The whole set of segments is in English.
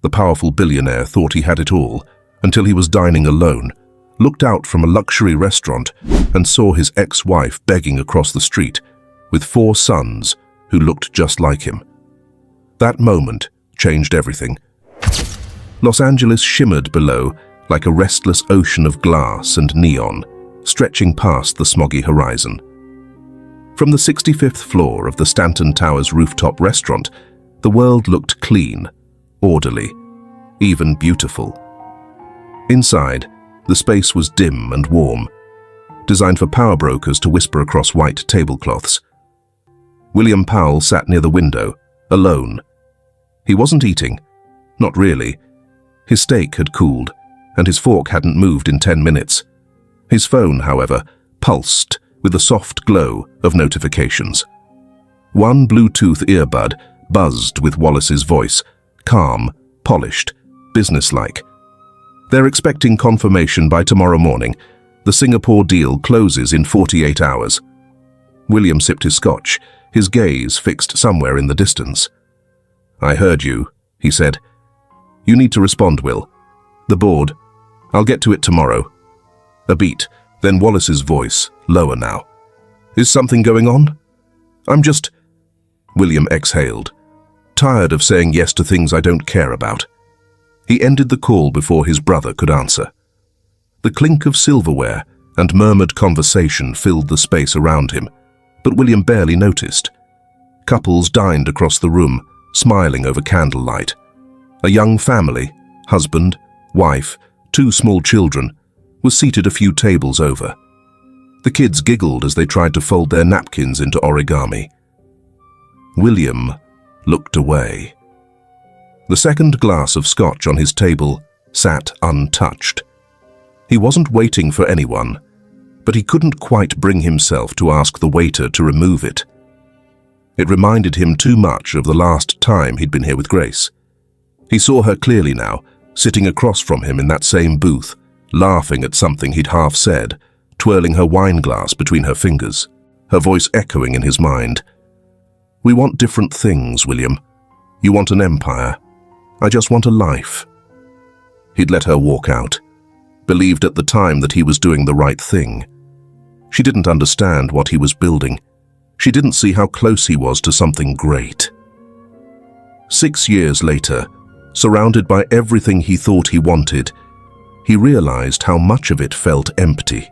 The powerful billionaire thought he had it all until he was dining alone, looked out from a luxury restaurant and saw his ex-wife begging across the street with 4 sons who looked just like him. That moment changed everything. Los Angeles shimmered below like a restless ocean of glass and neon, stretching past the smoggy horizon. From the 65th floor of the Stanton Towers rooftop restaurant, the world looked clean, orderly, even beautiful. Inside, the space was dim and warm, designed for power brokers to whisper across white tablecloths. William Powell sat near the window, alone. He wasn't eating. Not really. His steak had cooled, and his fork hadn't moved in 10 minutes. His phone, however, pulsed with a soft glow of notifications. One Bluetooth earbud buzzed with Wallace's voice, calm, polished, businesslike. They're expecting confirmation by tomorrow morning. The Singapore deal closes in 48 hours. William sipped his scotch, his gaze fixed somewhere in the distance. I heard you, he said. You need to respond, Will. The board. I'll get to it tomorrow. A beat, then Wallace's voice, lower now. Is something going on? I'm just... William exhaled, tired of saying yes to things I don't care about. He ended the call before his brother could answer. The clink of silverware and murmured conversation filled the space around him, but William barely noticed. Couples dined across the room, smiling over candlelight. A young family, husband, wife, 2 small children, was seated a few tables over. The kids giggled as they tried to fold their napkins into origami. William looked away. The second glass of scotch on his table sat untouched. He wasn't waiting for anyone, but he couldn't quite bring himself to ask the waiter to remove it. It reminded him too much of the last time he'd been here with Grace. He saw her clearly now, sitting across from him in that same booth, laughing at something he'd half said, twirling her wine glass between her fingers, her voice echoing in his mind. We want different things, William. You want an empire. I just want a life. He'd let her walk out, believed at the time that he was doing the right thing. She didn't understand what he was building. She didn't see how close he was to something great. 6 years later, surrounded by everything he thought he wanted, he realized how much of it felt empty.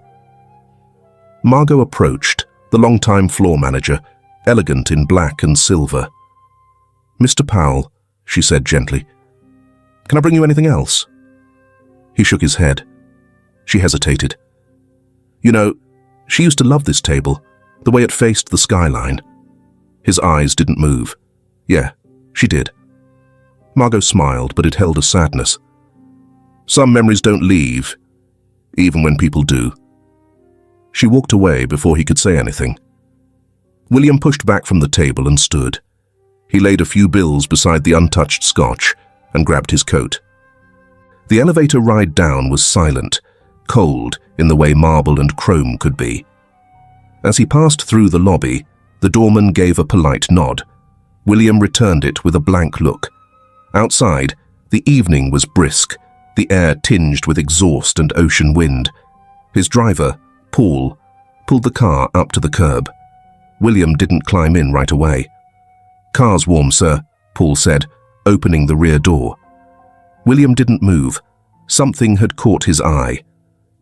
Margot approached, the longtime floor manager, elegant in black and silver. Mr. Powell, she said gently, can I bring you anything else? He shook his head. She hesitated. You know, she used to love this table, the way it faced the skyline. His eyes didn't move. Yeah, she did. Margot smiled, but it held a sadness. Some memories don't leave, even when people do. She walked away before he could say anything. William pushed back from the table and stood. He laid a few bills beside the untouched scotch and grabbed his coat. The elevator ride down was silent, cold in the way marble and chrome could be. As he passed through the lobby, the doorman gave a polite nod. William returned it with a blank look. Outside, the evening was brisk, the air tinged with exhaust and ocean wind. His driver, Paul, pulled the car up to the curb. William didn't climb in right away. Car's warm, sir, Paul said, opening the rear door. William didn't move. Something had caught his eye.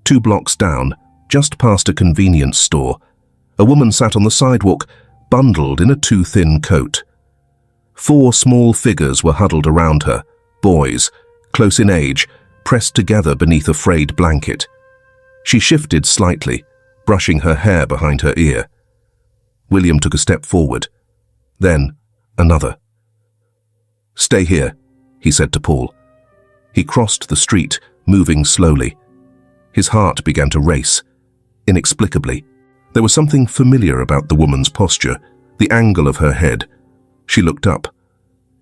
2 blocks down, just past a convenience store, a woman sat on the sidewalk, bundled in a too thin coat. 4 small figures were huddled around her, boys, close in age, pressed together beneath a frayed blanket. She shifted slightly, brushing her hair behind her ear. William took a step forward. Then, another. Stay here, he said to Paul. He crossed the street, moving slowly. His heart began to race. Inexplicably, there was something familiar about the woman's posture, the angle of her head. She looked up.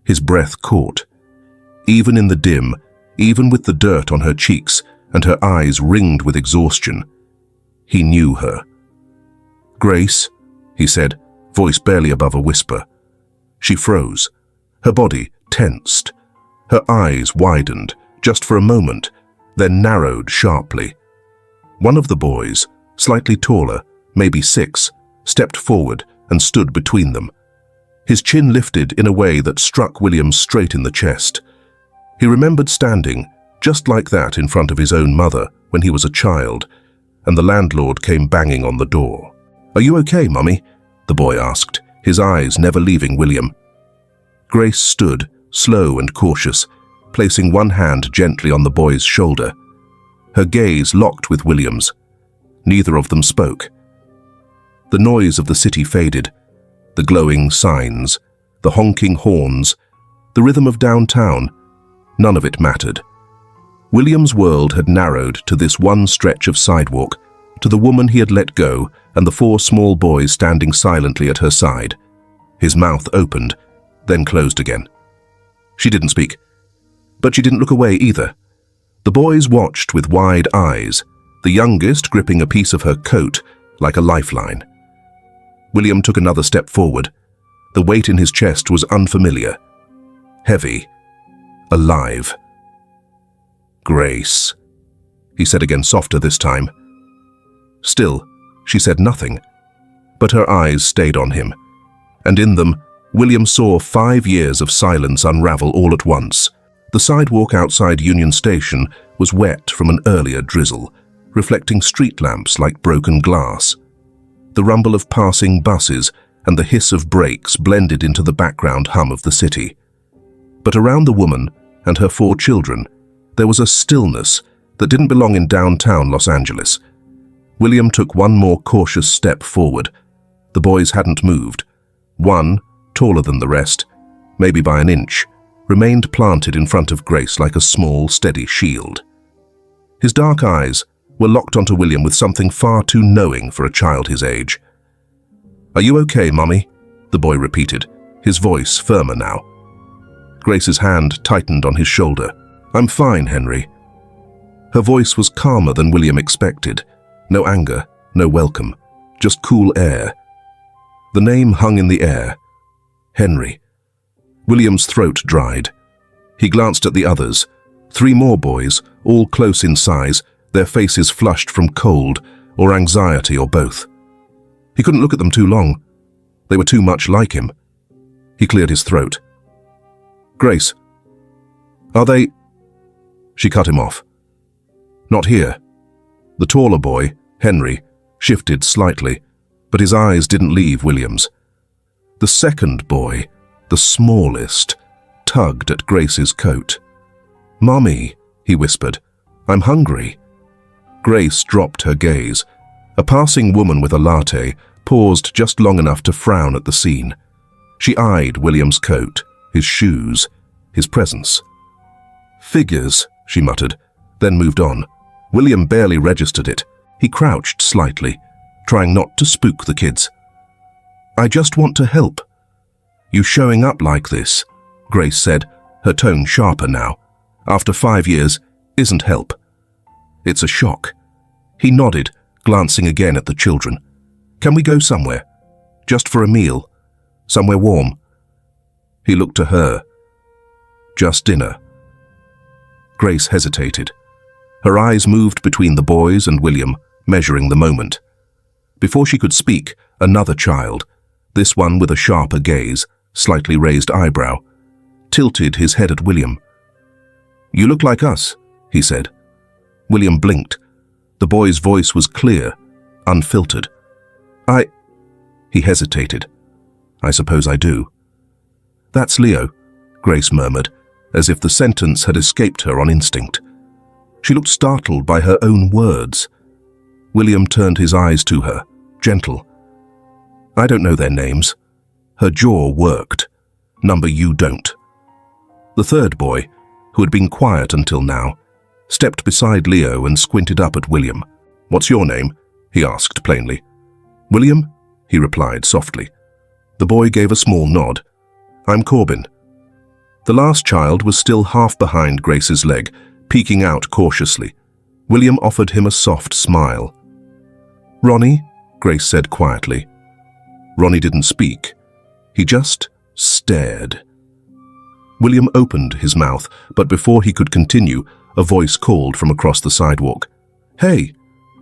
His breath caught. Even in the dim, even with the dirt on her cheeks and her eyes ringed with exhaustion, he knew her. Grace, he said, voice barely above a whisper. She froze. Her body tensed. Her eyes widened, just for a moment, then narrowed sharply. One of the boys, slightly taller, maybe 6, stepped forward and stood between them. His chin lifted in a way that struck William straight in the chest. He remembered standing just like that in front of his own mother when he was a child, and the landlord came banging on the door. "Are you okay, Mummy?" the boy asked, his eyes never leaving William. Grace stood, slow and cautious, placing one hand gently on the boy's shoulder. Her gaze locked with William's. Neither of them spoke. The noise of the city faded, the glowing signs, the honking horns, the rhythm of downtown. None of it mattered. William's world had narrowed to this one stretch of sidewalk, to the woman he had let go and the 4 small boys standing silently at her side. His mouth opened, then closed again. She didn't speak, but she didn't look away either. The boys watched with wide eyes, the youngest gripping a piece of her coat like a lifeline. William took another step forward. The weight in his chest was unfamiliar, heavy, alive. "Grace," he said again, softer this time. Still, she said nothing, but her eyes stayed on him, and in them, William saw 5 years of silence unravel all at once. The sidewalk outside Union Station was wet from an earlier drizzle, reflecting street lamps like broken glass. The rumble of passing buses and the hiss of brakes blended into the background hum of the city. But around the woman and her 4 children, there was a stillness that didn't belong in downtown Los Angeles. William took one more cautious step forward. The boys hadn't moved. One, taller than the rest, maybe by an inch, remained planted in front of Grace like a small, steady shield. His dark eyes were locked onto William with something far too knowing for a child his age. "Are you okay, Mummy?" the boy repeated, his voice firmer now. Grace's hand tightened on his shoulder. "I'm fine, Henry." Her voice was calmer than William expected. No anger, no welcome, just cool air. The name hung in the air. Henry. William's throat dried. He glanced at the others. 3 more boys, all close in size, their faces flushed from cold or anxiety or both. He couldn't look at them too long. They were too much like him. He cleared his throat. "Grace, are they—" She cut him off. "Not here." The taller boy, Henry, shifted slightly, but his eyes didn't leave William's. The second boy, the smallest, tugged at Grace's coat. "Mummy," he whispered, "I'm hungry." Grace dropped her gaze. A passing woman with a latte paused just long enough to frown at the scene. She eyed William's coat, his shoes, his presence. "Figures," she muttered, then moved on. William barely registered it. He crouched slightly, trying not to spook the kids. "I just want to help." "You showing up like this," Grace said, her tone sharper now, "after 5 years, isn't help. It's a shock." He nodded, glancing again at the children. "Can we go somewhere? Just for a meal? Somewhere warm?" He looked to her. "Just dinner." Grace hesitated. Her eyes moved between the boys and William, measuring the moment. Before she could speak, another child, this one with a sharper gaze, slightly raised eyebrow, tilted his head at William. "You look like us," he said. William blinked. The boy's voice was clear, unfiltered. He hesitated. "I suppose I do." "That's Leo," Grace murmured, as if the sentence had escaped her on instinct. She looked startled by her own words. William turned his eyes to her, gentle. "I don't know their names." Her jaw worked. "Number you don't." The third boy, who had been quiet until now, stepped beside Leo and squinted up at William. "What's your name?" he asked plainly. "William?" he replied softly. The boy gave a small nod. "I'm Corbin." The last child was still half behind Grace's leg, peeking out cautiously. William offered him a soft smile. "Ronnie?" Grace said quietly. Ronnie didn't speak. He just stared. William opened his mouth, but before he could continue, a voice called from across the sidewalk. "Hey,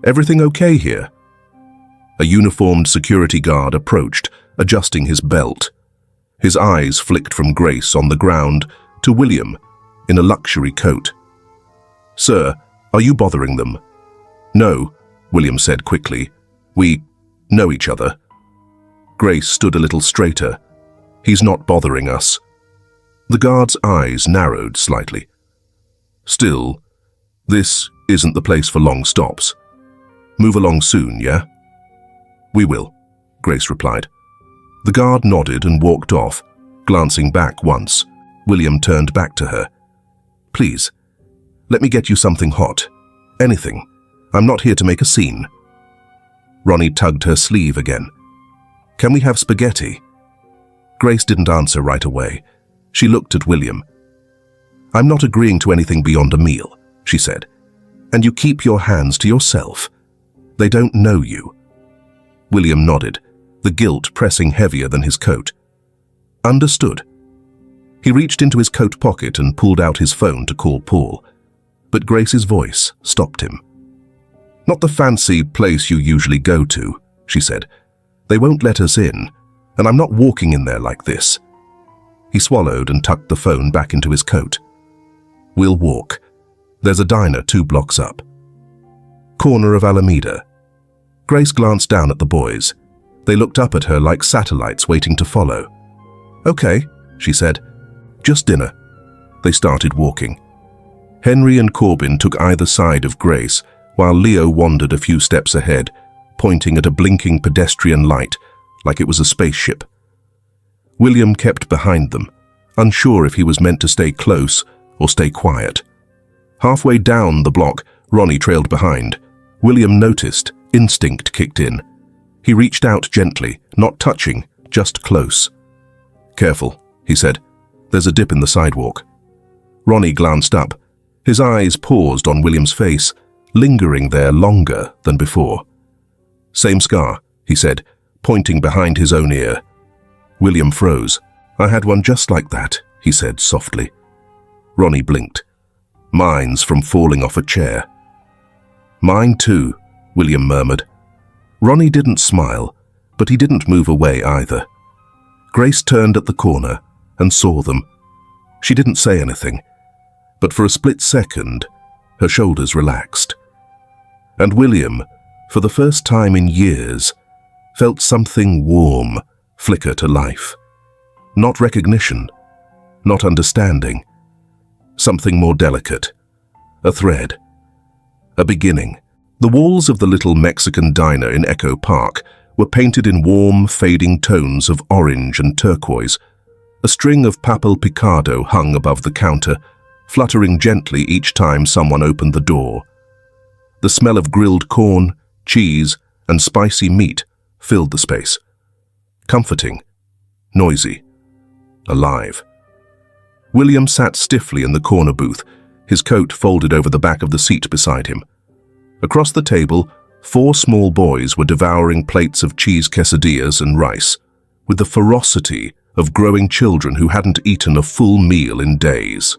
everything okay here?" A uniformed security guard approached, adjusting his belt. His eyes flicked from Grace on the ground to William in a luxury coat. "Sir, are you bothering them?" "No," William said quickly. "We know each other." Grace stood a little straighter. "He's not bothering us." The guard's eyes narrowed slightly. "Still, this isn't the place for long stops. Move along soon, yeah?" "We will," Grace replied. The guard nodded and walked off, glancing back once. William turned back to her. "Please, let me get you something hot. Anything. I'm not here to make a scene." Ronnie tugged her sleeve again. "Can we have spaghetti?" Grace didn't answer right away. She looked at William. "I'm not agreeing to anything beyond a meal," she said. "And you keep your hands to yourself. They don't know you." William nodded, the guilt pressing heavier than his coat. "Understood." He reached into his coat pocket and pulled out his phone to call Paul, but Grace's voice stopped him. "Not the fancy place you usually go to," she said. "They won't let us in, and I'm not walking in there like this." He swallowed and tucked the phone back into his coat. "We'll walk. There's a diner 2 blocks up." Corner of Alameda. Grace glanced down at the boys. They looked up at her like satellites waiting to follow. "Okay," she said. "Just dinner." They started walking. Henry and Corbin took either side of Grace, while Leo wandered a few steps ahead, pointing at a blinking pedestrian light like it was a spaceship. William kept behind them, unsure if he was meant to stay close or stay quiet. Halfway down the block, Ronnie trailed behind. William noticed. Instinct kicked in. He reached out gently, not touching, just close. "Careful," he said. "There's a dip in the sidewalk." Ronnie glanced up. His eyes paused on William's face, lingering there longer than before. "Same scar," he said, pointing behind his own ear. William froze. "I had one just like that," he said softly. Ronnie blinked. "Mine's from falling off a chair." "Mine too," William murmured. Ronnie didn't smile, but he didn't move away either. Grace turned at the corner and saw them. She didn't say anything, but for a split second, her shoulders relaxed. And William, for the first time in years, felt something warm flicker to life. Not recognition, not understanding. Something more delicate. A thread. A beginning. The walls of the little Mexican diner in Echo Park were painted in warm, fading tones of orange and turquoise. A string of papel picado hung above the counter, fluttering gently each time someone opened the door. The smell of grilled corn, cheese, and spicy meat filled the space. Comforting, noisy, alive. William sat stiffly in the corner booth, his coat folded over the back of the seat beside him. Across the table, 4 small boys were devouring plates of cheese quesadillas and rice, with the ferocity of growing children who hadn't eaten a full meal in days.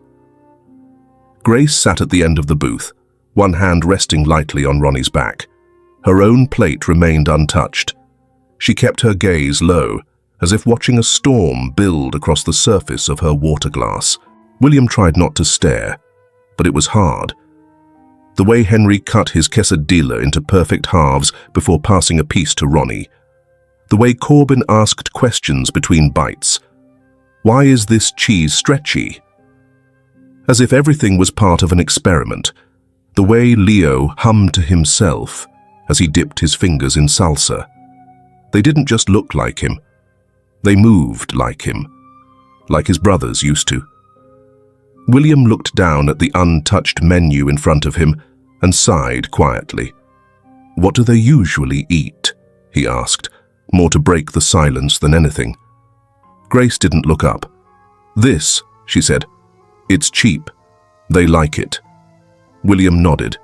Grace sat at the end of the booth, one hand resting lightly on Ronnie's back. Her own plate remained untouched. She kept her gaze low, as if watching a storm build across the surface of her water glass. William tried not to stare, but it was hard. The way Henry cut his quesadilla into perfect halves before passing a piece to Ronnie. The way Corbin asked questions between bites. Why is this cheese stretchy? As if everything was part of an experiment. The way Leo hummed to himself as he dipped his fingers in salsa. They didn't just look like him. They moved like him, like his brothers used to. William looked down at the untouched menu in front of him and sighed quietly. "What do they usually eat?" he asked, more to break the silence than anything. Grace didn't look up. "This," she said. "It's cheap. They like it." William nodded.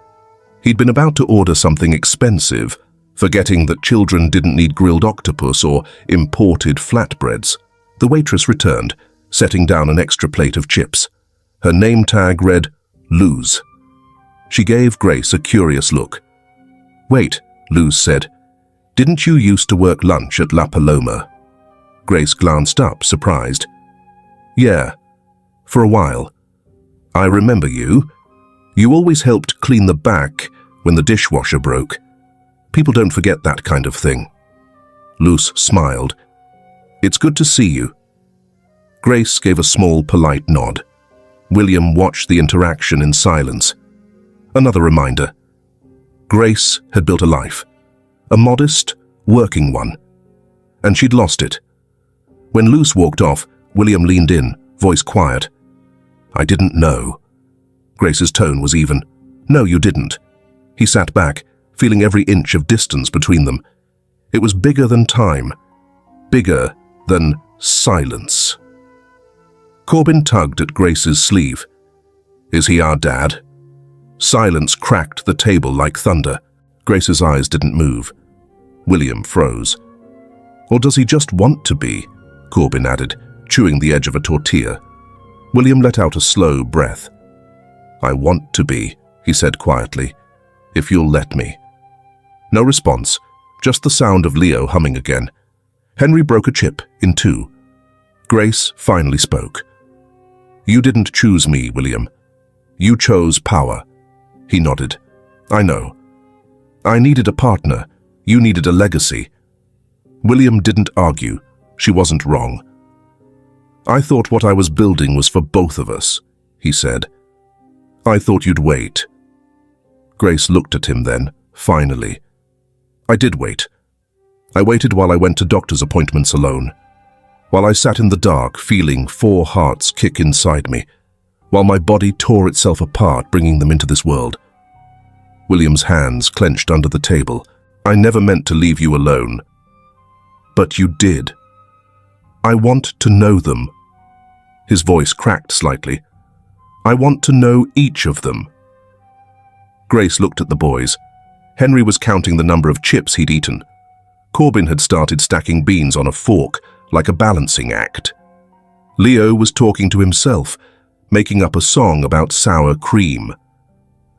He'd been about to order something expensive, forgetting that children didn't need grilled octopus or imported flatbreads. The waitress returned, setting down an extra plate of chips. Her name tag read, Luz. She gave Grace a curious look. "Wait," Luz said. "Didn't you used to work lunch at La Paloma?" Grace glanced up, surprised. "Yeah, for a while. I remember you. You always helped clean the back when the dishwasher broke. People don't forget that kind of thing." Luz smiled. "It's good to see you." Grace gave a small, polite nod. William watched the interaction in silence. Another reminder. Grace had built a life, a modest, working one, and she'd lost it. When Luz walked off, William leaned in, voice quiet. "I didn't know." Grace's tone was even. "No, you didn't." He sat back, feeling every inch of distance between them. It was bigger than time, bigger than silence. Corbin tugged at Grace's sleeve. "Is he our dad?" Silence cracked the table like thunder. Grace's eyes didn't move. William froze. "Or does he just want to be?" Corbin added, chewing the edge of a tortilla. William let out a slow breath. "I want to be," he said quietly, "if you'll let me." No response, just the sound of Leo humming again. Henry broke a chip in two. Grace finally spoke. "You didn't choose me, William. You chose power." He nodded. "I know. I needed a partner. You needed a legacy." William didn't argue. She wasn't wrong. "I thought what I was building was for both of us," he said. "I thought you'd wait." Grace looked at him then, finally. "I did wait. I waited while I went to doctor's appointments alone, while I sat in the dark feeling 4 hearts kick inside me, while my body tore itself apart bringing them into this world." William's hands clenched under the table. "I never meant to leave you alone." "But you did. I want to know them." His voice cracked slightly. "I want to know each of them." Grace looked at the boys. Henry was counting the number of chips he'd eaten. Corbin had started stacking beans on a fork, like a balancing act. Leo was talking to himself, making up a song about sour cream.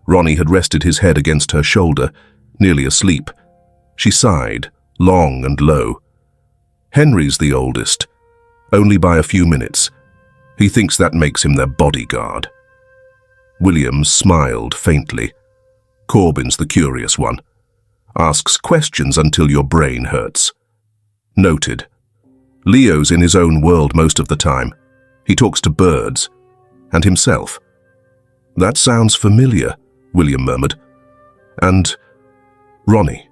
Ronnie had rested his head against her shoulder, nearly asleep. She sighed, long and low. "Henry's the oldest, only by a few minutes. He thinks that makes him their bodyguard." William smiled faintly. "Corbin's the curious one. Asks questions until your brain hurts." Noted. "Leo's in his own world most of the time. He talks to birds. And himself." "That sounds familiar," William murmured. "And Ronnie."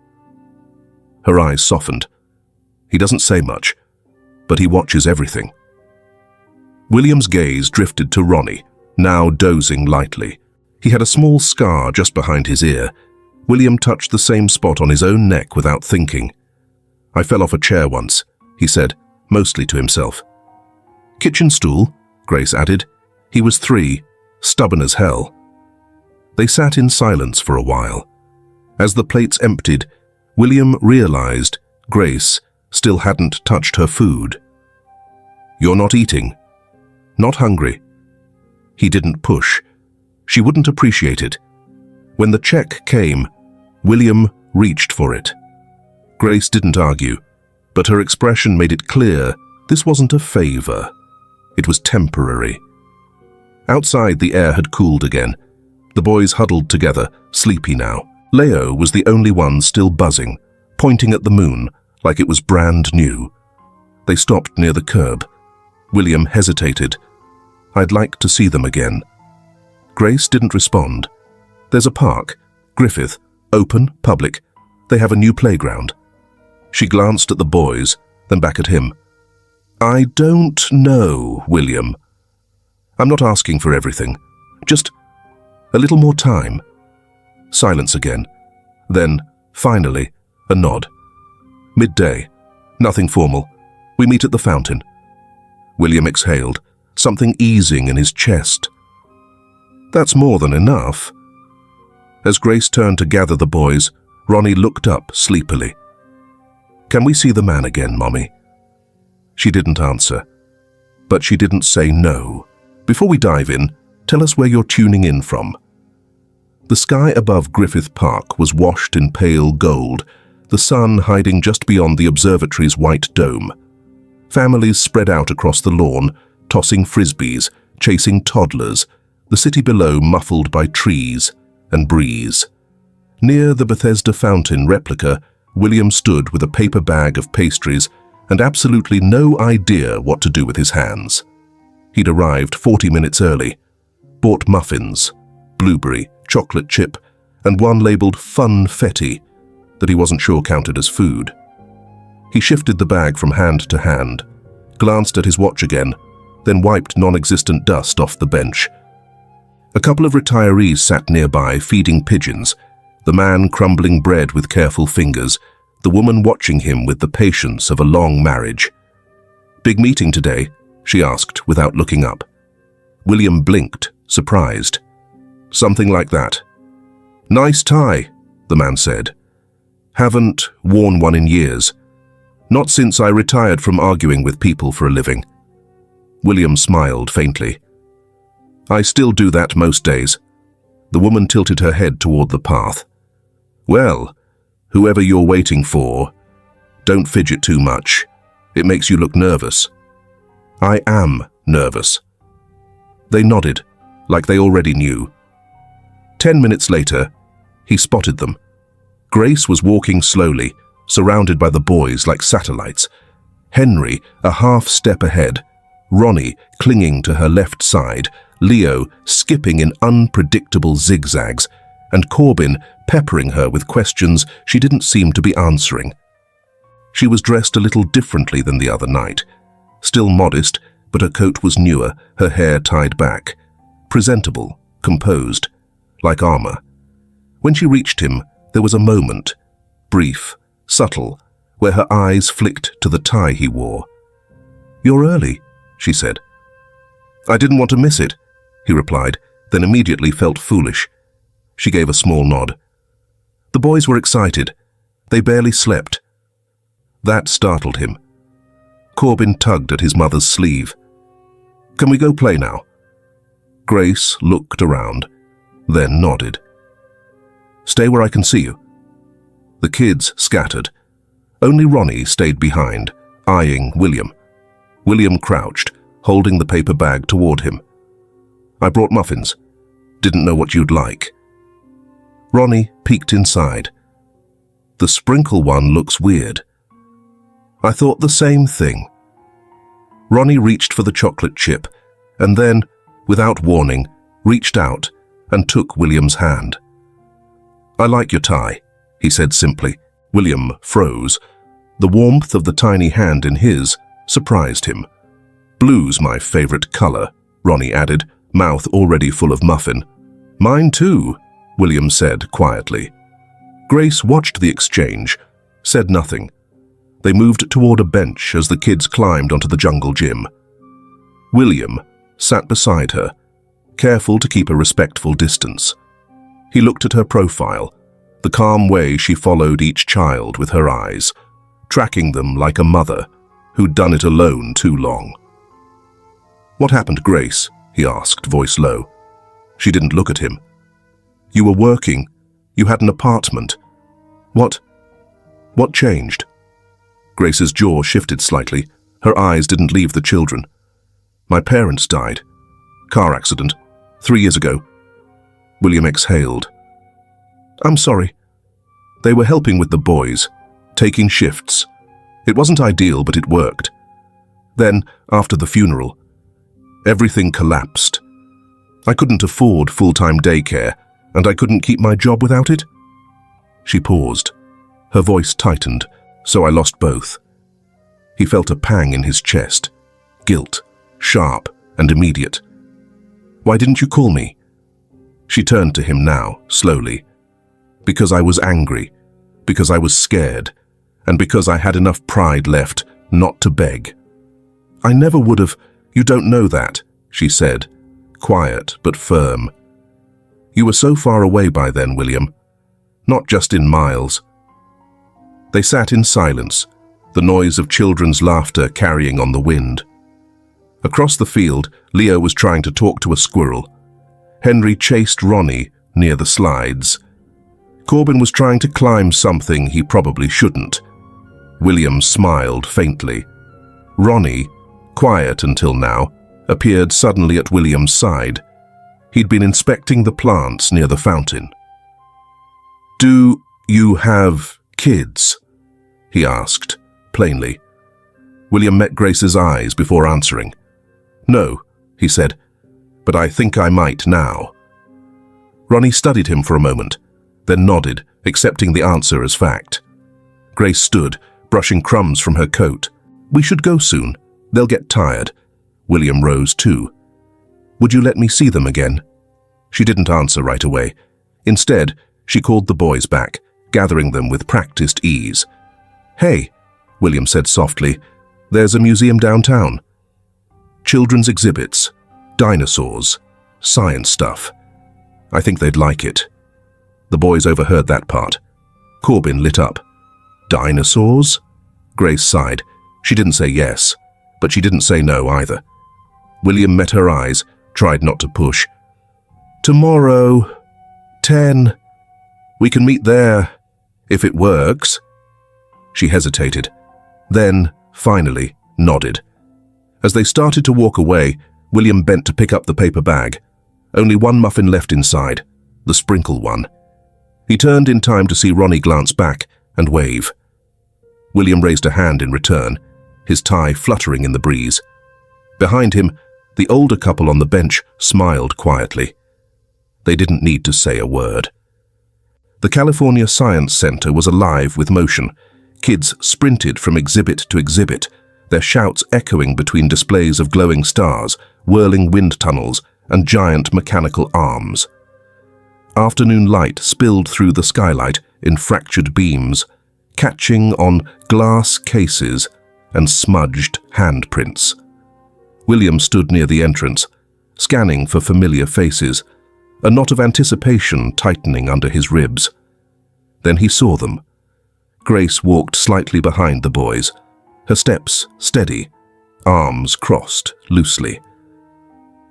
Her eyes softened. "He doesn't say much, but he watches everything." William's gaze drifted to Ronnie, now dozing lightly. He had a small scar just behind his ear. William touched the same spot on his own neck without thinking. "I fell off a chair once," he said, mostly to himself. "Kitchen stool," Grace added. "He was 3, stubborn as hell." They sat in silence for a while. As the plates emptied, William realized Grace still hadn't touched her food. "You're not eating?" "Not hungry." He didn't push. She wouldn't appreciate it. When the check came, William reached for it. Grace didn't argue, but her expression made it clear this wasn't a favor. It was temporary. Outside, the air had cooled again. The boys huddled together, sleepy now. Leo was the only one still buzzing, pointing at the moon like it was brand new. They stopped near the curb. William hesitated. "I'd like to see them again." Grace didn't respond. "There's a park, Griffith, open, public. They have a new playground." She glanced at the boys, then back at him. "I don't know, William. I'm not asking for everything. Just a little more time." Silence again. Then, finally, a nod. "Midday. Nothing formal. We meet at the fountain." William exhaled, something easing in his chest. "That's more than enough." As Grace turned to gather the boys, Ronnie looked up sleepily. "Can we see the man again, Mommy?" She didn't answer. but she didn't say no. Before we dive in, tell us where you're tuning in from. The sky above Griffith Park was washed in pale gold, the sun hiding just beyond the observatory's white dome. Families spread out across the lawn, tossing frisbees, chasing toddlers, the city below muffled by trees and breeze. Near the Bethesda fountain replica, William stood with a paper bag of pastries and absolutely no idea what to do with his hands. He'd arrived 40 minutes early, bought muffins, blueberry, chocolate chip, and one labeled funfetti that he wasn't sure counted as food. He shifted the bag from hand to hand, glanced at his watch again, then wiped non-existent dust off the bench. A couple of retirees sat nearby feeding pigeons, the man crumbling bread with careful fingers, the woman watching him with the patience of a long marriage. "Big meeting today?" she asked without looking up. William blinked, surprised. "Something like that." "Nice tie," the man said. "Haven't worn one in years. Not since I retired from arguing with people for a living." William smiled faintly. "I still do that most days." The woman tilted her head toward the path. "Well, whoever you're waiting for, don't fidget too much. It makes you look nervous." "I am nervous." They nodded, like they already knew. 10 minutes later, he spotted them. Grace was walking slowly, surrounded by the boys like satellites. Henry a half step ahead, Ronnie clinging to her left side, Leo skipping in unpredictable zigzags, and Corbin peppering her with questions she didn't seem to be answering. She was dressed a little differently than the other night. Still modest, but her coat was newer, her hair tied back. Presentable, composed, like armor. When she reached him, there was a moment, brief, subtle, where her eyes flicked to the tie he wore. "You're early," she said. "I didn't want to miss it," he replied, then immediately felt foolish. She gave a small nod. The boys were excited. They barely slept. That startled him. Corbin tugged at his mother's sleeve. "Can we go play now?" Grace looked around, then nodded. "Stay where I can see you." The kids scattered. Only Ronnie stayed behind, eyeing William. William crouched, holding the paper bag toward him. "I brought muffins. Didn't know what you'd like." Ronnie peeked inside. "The sprinkle one looks weird." "I thought the same thing." Ronnie reached for the chocolate chip, and then, without warning, reached out and took William's hand. "I like your tie," he said simply. William froze. The warmth of the tiny hand in his surprised him. "Blue's my favorite color," Ronnie added, mouth already full of muffin. "Mine too," William said quietly. Grace watched the exchange, said nothing. They moved toward a bench as the kids climbed onto the jungle gym. William sat beside her, careful to keep a respectful distance. He looked at her profile, the calm way she followed each child with her eyes, tracking them like a mother who'd done it alone too long. "What happened, Grace?" he asked, voice low. She didn't look at him. "You were working. You had an apartment. What changed?" Grace's jaw shifted slightly. Her eyes didn't leave the children. "My parents died. Car accident. 3 years ago." William exhaled. "I'm sorry." They were helping with the boys, taking shifts. It wasn't ideal, but it worked. Then, after the funeral, everything collapsed. I couldn't afford full-time daycare, and I couldn't keep my job without it. She paused. Her voice tightened, so I lost both. He felt a pang in his chest, guilt, sharp and immediate. "Why didn't you call me?" She turned to him now, slowly. "Because I was angry, because I was scared, and because I had enough pride left not to beg." "I never would have. You don't know that," she said, quiet but firm. "You were so far away by then, William. Not just in miles." They sat in silence, the noise of children's laughter carrying on the wind. Across the field, Leo was trying to talk to a squirrel. Henry chased Ronnie near the slides. Corbin was trying to climb something he probably shouldn't. William smiled faintly. Ronnie, quiet until now, appeared suddenly at William's side. He'd been inspecting the plants near the fountain. "Do you have kids?" he asked, plainly. William met Grace's eyes before answering. "No," he said, "but I think I might now." Ronnie studied him for a moment, then nodded, accepting the answer as fact. Grace stood, brushing crumbs from her coat. "We should go soon. They'll get tired." William rose too. "Would you let me see them again?" She didn't answer right away. Instead, she called the boys back, gathering them with practiced ease. "Hey," William said softly, "there's a museum downtown. Children's exhibits, dinosaurs, science stuff. I think they'd like it." The boys overheard that part. Corbin lit up. "Dinosaurs?" Grace sighed. She didn't say yes, but she didn't say no either. William met her eyes, tried not to push. "Tomorrow, 10. We can meet there, if it works." She hesitated, then, finally, nodded. As they started to walk away, William bent to pick up the paper bag. Only one muffin left inside, the sprinkle one. He turned in time to see Ronnie glance back and wave. William raised a hand in return, his tie fluttering in the breeze. Behind him, the older couple on the bench smiled quietly. They didn't need to say a word. The California Science Center was alive with motion. Kids sprinted from exhibit to exhibit, their shouts echoing between displays of glowing stars, whirling wind tunnels, and giant mechanical arms. Afternoon light spilled through the skylight in fractured beams, catching on glass cases and smudged handprints. William stood near the entrance, scanning for familiar faces, a knot of anticipation tightening under his ribs. Then he saw them. Grace walked slightly behind the boys, her steps steady, arms crossed loosely.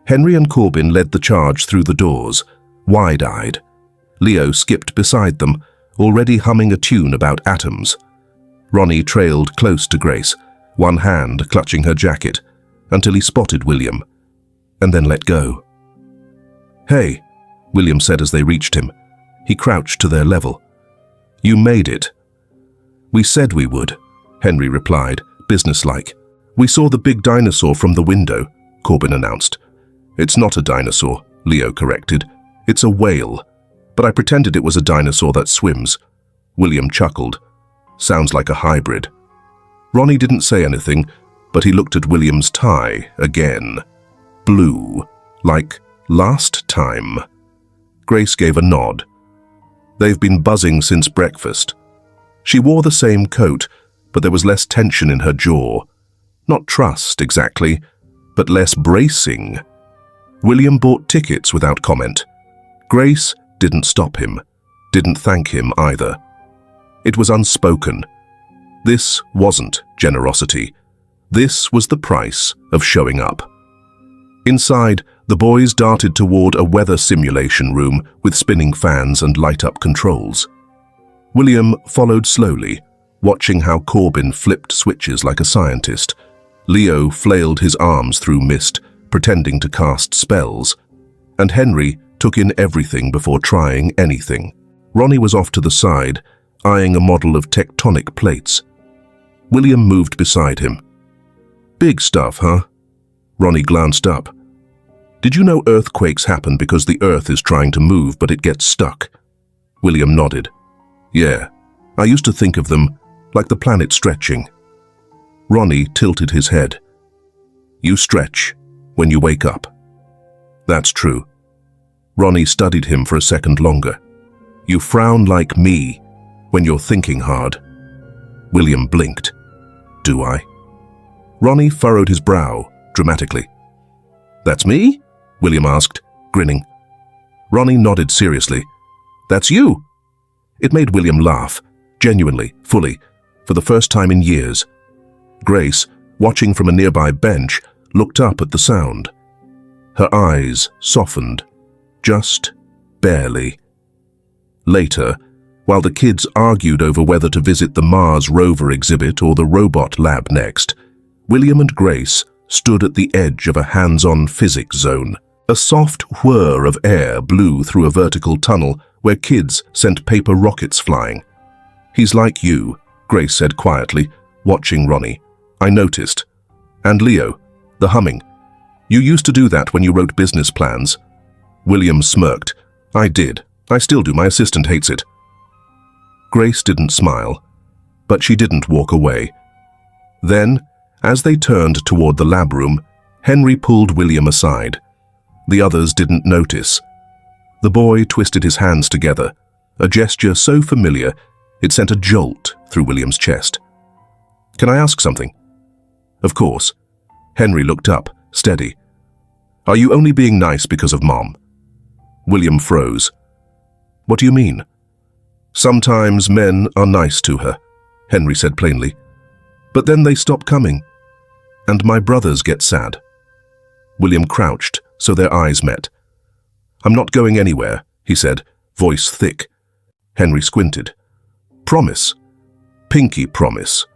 Henry and Corbin led the charge through the doors, wide-eyed. Leo skipped beside them, already humming a tune about atoms. Ronnie trailed close to Grace, one hand clutching her jacket, until he spotted William, and then let go. "Hey," William said as they reached him. He crouched to their level. "You made it." "We said we would," Henry replied, businesslike. "We saw the big dinosaur from the window," Corbin announced. "It's not a dinosaur," Leo corrected. "It's a whale. But I pretended it was a dinosaur that swims." William chuckled. "Sounds like a hybrid." Ronnie didn't say anything, but he looked at William's tie again. Blue, like last time. Grace gave a nod. "They've been buzzing since breakfast." She wore the same coat, but there was less tension in her jaw. Not trust, exactly, but less bracing. William bought tickets without comment. Grace didn't stop him, didn't thank him either. It was unspoken. This wasn't generosity. This was the price of showing up. Inside, the boys darted toward a weather simulation room with spinning fans and light-up controls. William followed slowly, watching how Corbin flipped switches like a scientist. Leo flailed his arms through mist, pretending to cast spells. And Henry took in everything before trying anything. Ronnie was off to the side, eyeing a model of tectonic plates. William moved beside him. "Big stuff, huh?" Ronnie glanced up. "Did you know earthquakes happen because the earth is trying to move but it gets stuck?" William nodded. "Yeah, I used to think of them like the planet stretching." Ronnie tilted his head. "You stretch when you wake up." "That's true." Ronnie studied him for a second longer. "You frown like me when you're thinking hard." William blinked. "Do I?" Ronnie furrowed his brow dramatically. "That's me?" William asked, grinning. Ronnie nodded seriously. "That's you." It made William laugh, genuinely, fully, for the first time in years. Grace, watching from a nearby bench, looked up at the sound. Her eyes softened, just barely. Later, while the kids argued over whether to visit the Mars rover exhibit or the robot lab next, William and Grace stood at the edge of a hands-on physics zone. A soft whir of air blew through a vertical tunnel where kids sent paper rockets flying. "He's like you," Grace said quietly, watching Ronnie. "I noticed. And Leo, the humming. You used to do that when you wrote business plans." William smirked. "I did. I still do. My assistant hates it." Grace didn't smile, but she didn't walk away. Then, as they turned toward the lab room, Henry pulled William aside. The others didn't notice. The boy twisted his hands together, a gesture so familiar it sent a jolt through William's chest. "Can I ask something?" "Of course." Henry looked up, steady. "Are you only being nice because of Mom?" William froze. "What do you mean?" "Sometimes men are nice to her," Henry said plainly. "But then they stop coming. And my brothers get sad." William crouched, so their eyes met. "I'm not going anywhere," he said, voice thick. Henry squinted. "Promise." "Pinky promise."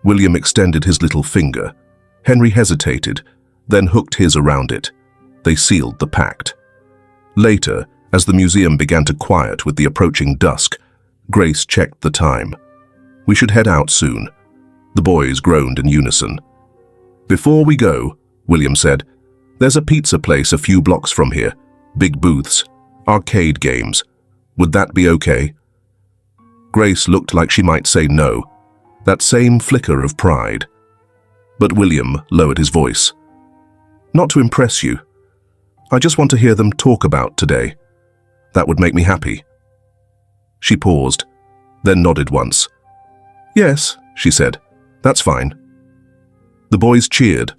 William extended his little finger. Henry hesitated, then hooked his around it. They sealed the pact. Later, as the museum began to quiet with the approaching dusk, Grace checked the time. "We should head out soon." The boys groaned in unison. "Before we go," William said, "there's a pizza place a few blocks from here. Big booths, arcade games. Would that be okay?" Grace looked like she might say no, that same flicker of pride. But William lowered his voice. "Not to impress you. I just want to hear them talk about today. That would make me happy." She paused, then nodded once. "Yes," she said, "that's fine." The boys cheered.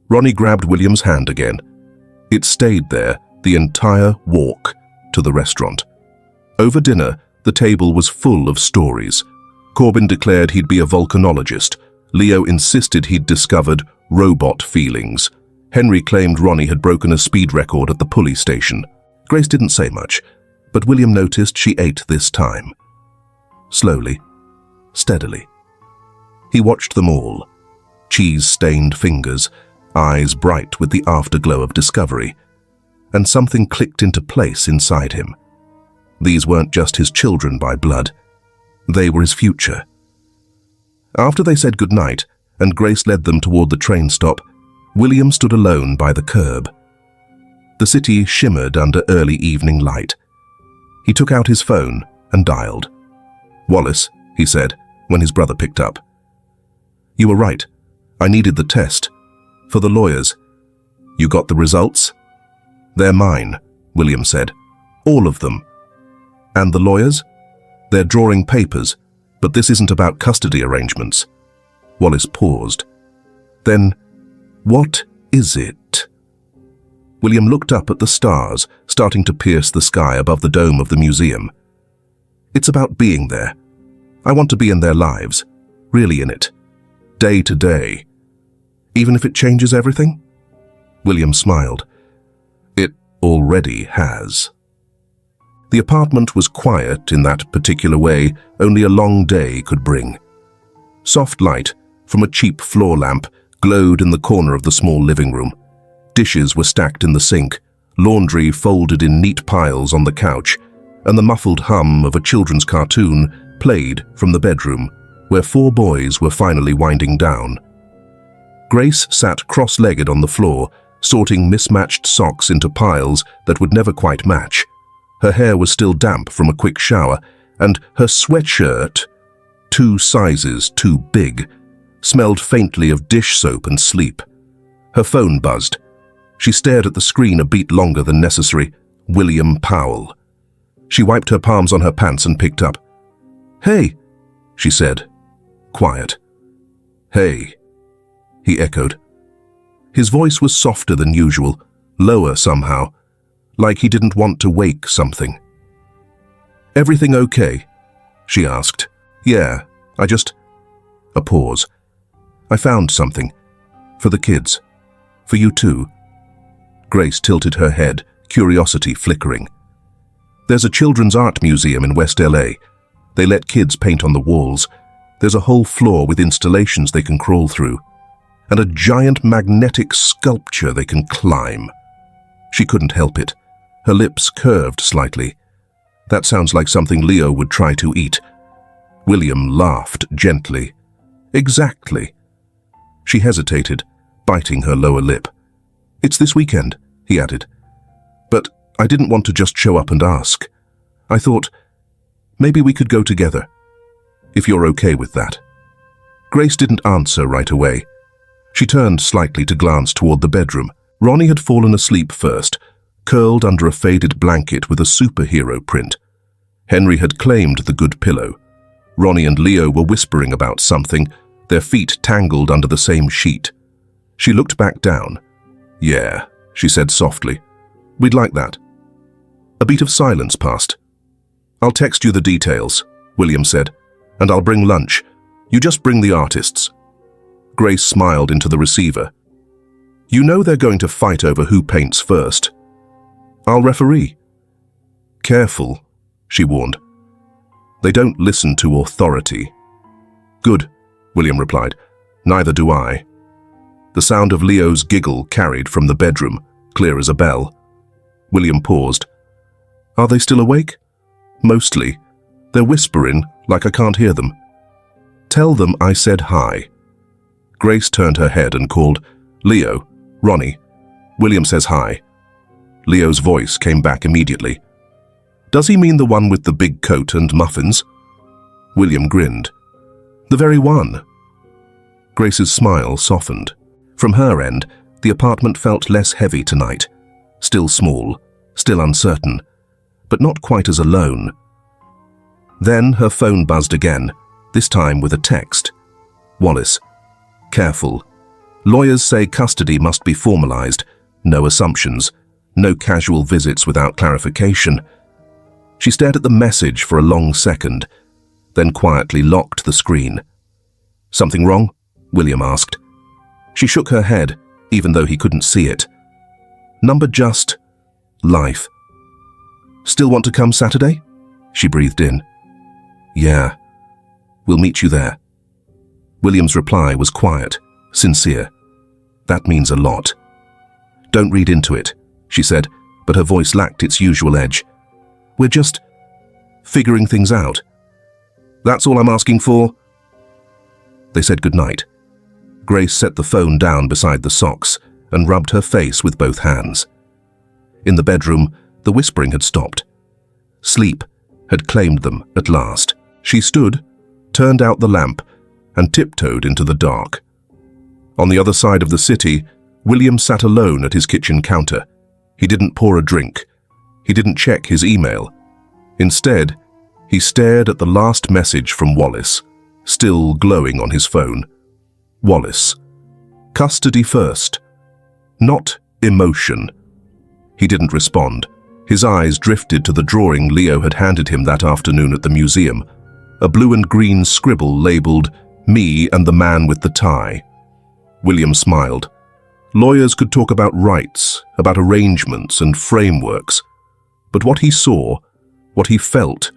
Ronnie grabbed William's hand again. It stayed there the entire walk to the restaurant. Over dinner, the table was full of stories. Corbin declared he'd be a volcanologist. Leo insisted he'd discovered robot feelings. Henry claimed Ronnie had broken a speed record at the pulley station. Grace didn't say much, but William noticed she ate this time. Slowly, steadily. He watched them all. Cheese-stained fingers, eyes bright with the afterglow of discovery. And something clicked into place inside him. These weren't just his children by blood. They were his future. After they said goodnight, and Grace led them toward the train stop, William stood alone by the curb. The city shimmered under early evening light. He took out his phone and dialed. "Wallace," he said, when his brother picked up. "You were right. I needed the test. For the lawyers. You got the results?" "They're mine," William said. "All of them." "And the lawyers?" "They're drawing papers, but this isn't about custody arrangements." Wallace paused. "Then, what is it?" William looked up at the stars starting to pierce the sky above the dome of the museum. "It's about being there. I want to be in their lives, really in it, day to day. Even if it changes everything?" William smiled. "It already has." The apartment was quiet in that particular way only a long day could bring. Soft light from a cheap floor lamp glowed in the corner of the small living room. Dishes were stacked in the sink, laundry folded in neat piles on the couch, and the muffled hum of a children's cartoon played from the bedroom, where 4 boys were finally winding down. Grace sat cross-legged on the floor, sorting mismatched socks into piles that would never quite match. Her hair was still damp from a quick shower, and her sweatshirt, 2 sizes too big, smelled faintly of dish soap and sleep. Her phone buzzed. She stared at the screen a beat longer than necessary. William Powell. She wiped her palms on her pants and picked up. "Hey," she said, quiet. "Hey," he echoed. His voice was softer than usual, lower somehow, like he didn't want to wake something. "Everything okay?" she asked. "Yeah, I just..." A pause. "I found something. For the kids. For you too. Grace tilted her head, curiosity flickering. There's a children's art museum in West LA. They let kids paint on the walls. There's a whole floor with installations they can crawl through. And a giant magnetic sculpture they can climb. She couldn't help it. Her lips curved slightly. That sounds like something Leo would try to eat. William laughed gently. Exactly. She hesitated, biting her lower lip. It's this weekend, he added. But I didn't want to just show up and ask. I thought, maybe we could go together, if you're okay with that. Grace didn't answer right away. She turned slightly to glance toward the bedroom. Ronnie had fallen asleep first, curled under a faded blanket with a superhero print. Henry had claimed the good pillow. Ronnie and Leo were whispering about something, their feet tangled under the same sheet. She looked back down. Yeah, she said softly. We'd like that. A beat of silence passed. I'll text you the details, William said, and I'll bring lunch. You just bring the artists. Grace smiled into the receiver. You know they're going to fight over who paints first. I'll referee. Careful, she warned. They don't listen to authority. Good, William replied. Neither do I. The sound of Leo's giggle carried from the bedroom, clear as a bell. William paused. Are they still awake? Mostly. They're whispering like I can't hear them. Tell them I said hi. Grace turned her head and called, Leo, Ronnie. William says hi. Leo's voice came back immediately. Does he mean the one with the big coat and muffins? William grinned. The very one. Grace's smile softened. From her end, the apartment felt less heavy tonight. Still small, still uncertain, but not quite as alone. Then her phone buzzed again, this time with a text. Wallace. Careful. Lawyers say custody must be formalized. No assumptions. No casual visits without clarification. She stared at the message for a long second, then quietly locked the screen. Something wrong? William asked. She shook her head, even though he couldn't see it. Number just life. Still want to come Saturday? She breathed in. Yeah. We'll meet you there. William's reply was quiet, sincere. That means a lot. Don't read into it, she said, but her voice lacked its usual edge. We're just figuring things out. That's all I'm asking for. They said goodnight. Grace set the phone down beside the socks and rubbed her face with both hands. In the bedroom, the whispering had stopped. Sleep had claimed them at last. She stood, turned out the lamp, and tiptoed into the dark. On the other side of the city, William sat alone at his kitchen counter. He didn't pour a drink. He didn't check his email. Instead, he stared at the last message from Wallace, still glowing on his phone. Wallace. Custody first. Not emotion. He didn't respond. His eyes drifted to the drawing Leo had handed him that afternoon at the museum, a blue and green scribble labeled, Me and the Man with the Tie. William smiled. Lawyers could talk about rights, about arrangements and frameworks, but what he saw, what he felt,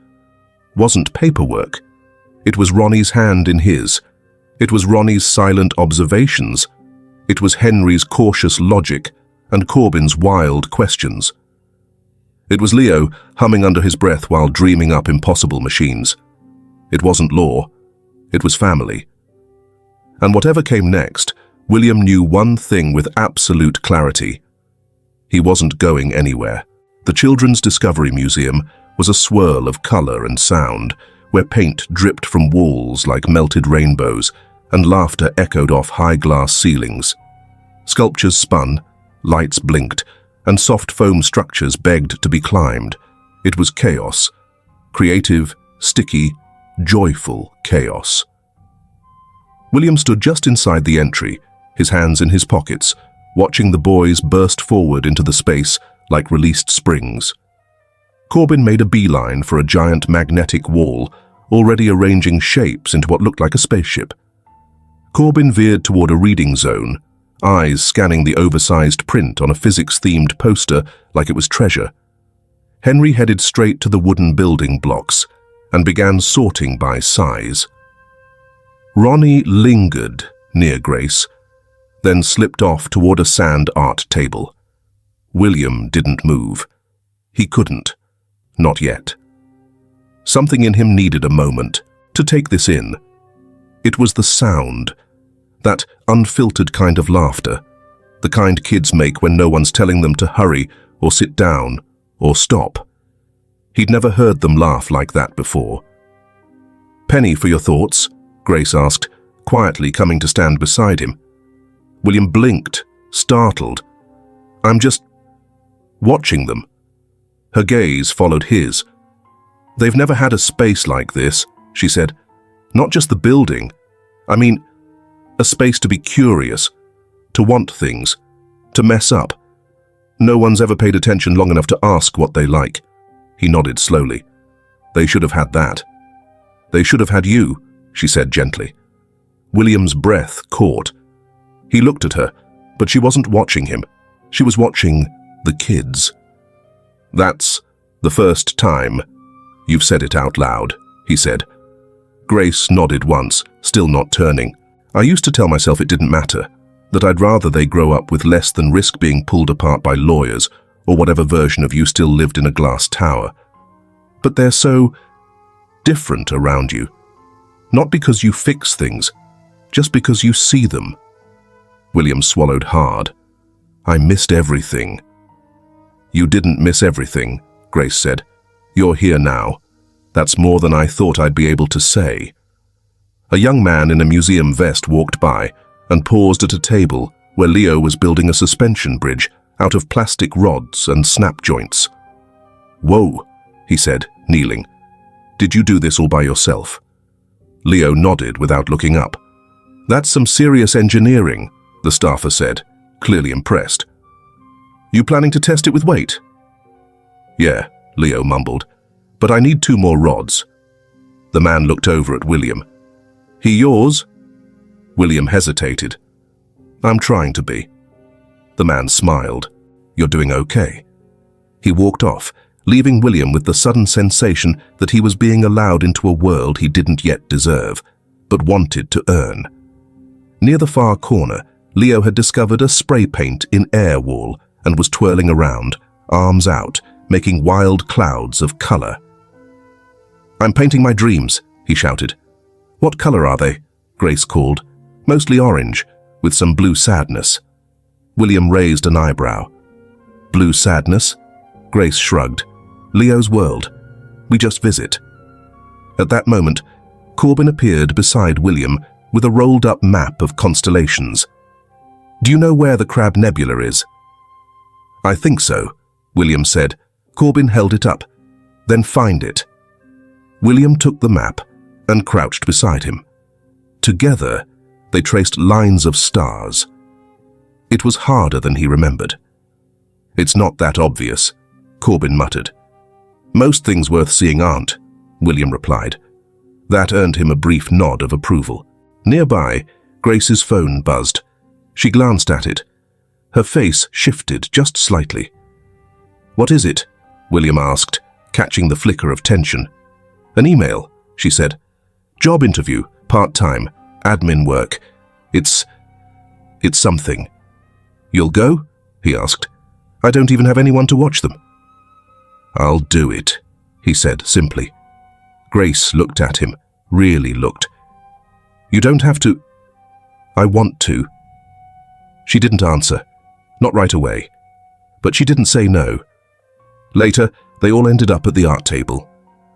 wasn't paperwork. It was Ronnie's hand in his. It was Ronnie's silent observations. It was Henry's cautious logic and Corbin's wild questions. It was Leo humming under his breath while dreaming up impossible machines. It wasn't law. It was family. And whatever came next, William knew one thing with absolute clarity. He wasn't going anywhere. The Children's Discovery Museum was a swirl of color and sound, where paint dripped from walls like melted rainbows and laughter echoed off high glass ceilings. Sculptures spun, lights blinked, and soft foam structures begged to be climbed. It was chaos. Creative, sticky, joyful chaos. William stood just inside the entry, his hands in his pockets, watching the boys burst forward into the space like released springs. Corbin made a beeline for a giant magnetic wall, already arranging shapes into what looked like a spaceship. Corbin veered toward a reading zone, eyes scanning the oversized print on a physics-themed poster like it was treasure. Henry headed straight to the wooden building blocks and began sorting by size. Ronnie lingered near Grace, then slipped off toward a sand art table. William didn't move. He couldn't. Not yet. Something in him needed a moment to take this in. It was the sound, that unfiltered kind of laughter, the kind kids make when no one's telling them to hurry or sit down or stop. He'd never heard them laugh like that before. "Penny, for your thoughts?" Grace asked, quietly coming to stand beside him. William blinked, startled. "I'm just watching them." Her gaze followed his. "They've never had a space like this," she said. "Not just the building. I mean, a space to be curious, to want things, to mess up. No one's ever paid attention long enough to ask what they like." He nodded slowly. "They should have had that." "They should have had you," she said gently. William's breath caught. He looked at her, but she wasn't watching him. She was watching the kids. "That's the first time you've said it out loud," he said. Grace nodded once, still not turning. "I used to tell myself it didn't matter, that I'd rather they grow up with less than risk being pulled apart by lawyers or whatever version of you still lived in a glass tower. But they're so different around you. Not because you fix things, just because you see them." William swallowed hard. "I missed everything." "You didn't miss everything," Grace said. "You're here now. That's more than I thought I'd be able to say." A young man in a museum vest walked by and paused at a table where Leo was building a suspension bridge out of plastic rods and snap joints. "Whoa," he said, kneeling. "Did you do this all by yourself?" Leo nodded without looking up. "That's some serious engineering," the staffer said, clearly impressed. "You planning to test it with weight?" "Yeah," Leo mumbled, "but I need 2 more rods." The man looked over at William. "He yours?" William hesitated. "I'm trying to be." The man smiled. "You're doing okay." He walked off, leaving William with the sudden sensation that he was being allowed into a world he didn't yet deserve, but wanted to earn. Near the far corner, Leo had discovered a spray paint in air wall and was twirling around, arms out, making wild clouds of color. "I'm painting my dreams," he shouted. "What color are they?" Grace called. "Mostly orange, with some blue sadness." William raised an eyebrow. "Blue sadness?" Grace shrugged. "Leo's world. We just visit." At that moment, Corbin appeared beside William with a rolled-up map of constellations. "Do you know where the Crab Nebula is?" "I think so," William said. Corbin held it up. "Then find it." William took the map and crouched beside him. Together, they traced lines of stars. It was harder than he remembered. "It's not that obvious," Corbin muttered. "Most things worth seeing aren't," William replied. That earned him a brief nod of approval. Nearby, Grace's phone buzzed. She glanced at it. Her face shifted just slightly. "What is it?" William asked, catching the flicker of tension. "An email," she said. "Job interview, part-time, admin work. It's something." "You'll go?" he asked. "I don't even have anyone to watch them." "I'll do it," he said simply. Grace looked at him, really looked. "You don't have to." "I want to." She didn't answer, not right away, but she didn't say no. Later, they all ended up at the art table.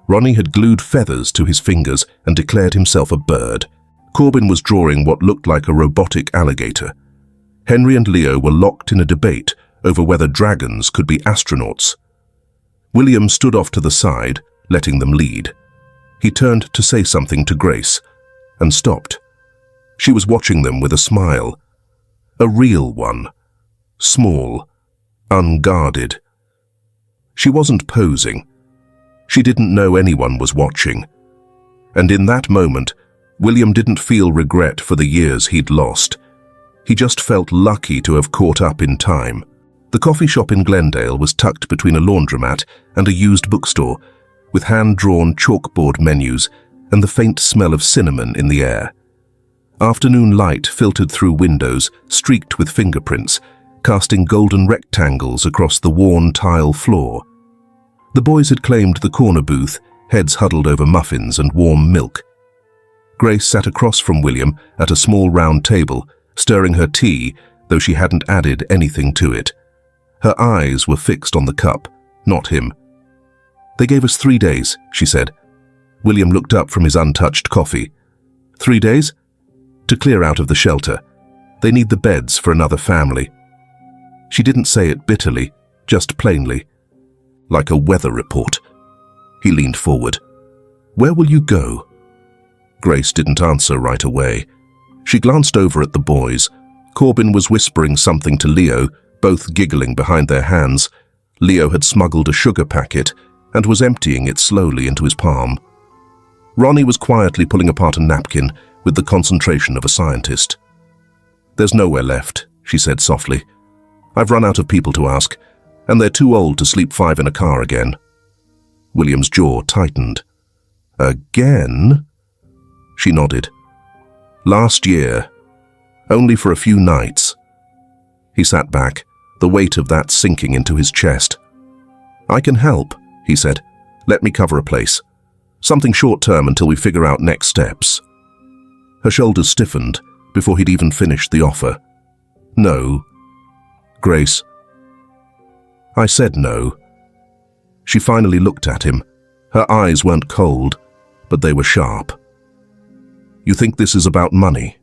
Ronnie had glued feathers to his fingers and declared himself a bird. Corbin was drawing what looked like a robotic alligator. Henry and Leo were locked in a debate over whether dragons could be astronauts. William stood off to the side, letting them lead. He turned to say something to Grace, and stopped. She was watching them with a smile. A real one. Small. Unguarded. She wasn't posing. She didn't know anyone was watching. And in that moment, William didn't feel regret for the years he'd lost. He just felt lucky to have caught up in time. The coffee shop in Glendale was tucked between a laundromat and a used bookstore, with hand-drawn chalkboard menus and the faint smell of cinnamon in the air. Afternoon light filtered through windows streaked with fingerprints, casting golden rectangles across the worn tile floor. The boys had claimed the corner booth, heads huddled over muffins and warm milk. Grace sat across from William at a small round table, stirring her tea, though she hadn't added anything to it. Her eyes were fixed on the cup, not him. "They gave us 3 days," she said. William looked up from his untouched coffee. 3 days? To clear out of the shelter. They need the beds for another family. She didn't say it bitterly, just plainly. Like a weather report. He leaned forward. "Where will you go?" Grace didn't answer right away. She glanced over at the boys. Corbin was whispering something to Leo, both giggling behind their hands. Leo had smuggled a sugar packet and was emptying it slowly into his palm. Ronnie was quietly pulling apart a napkin with the concentration of a scientist. "There's nowhere left," she said softly. "I've run out of people to ask, and they're too old to sleep 5 in a car again." William's jaw tightened. "Again?" She nodded. "Last year. Only for a few nights." He sat back, the weight of that sinking into his chest. "I can help," he said. "Let me cover a place. Something short-term until we figure out next steps." Her shoulders stiffened before he'd even finished the offer. "No." "Grace." "I said no." She finally looked at him. Her eyes weren't cold, but they were sharp. "You think this is about money?"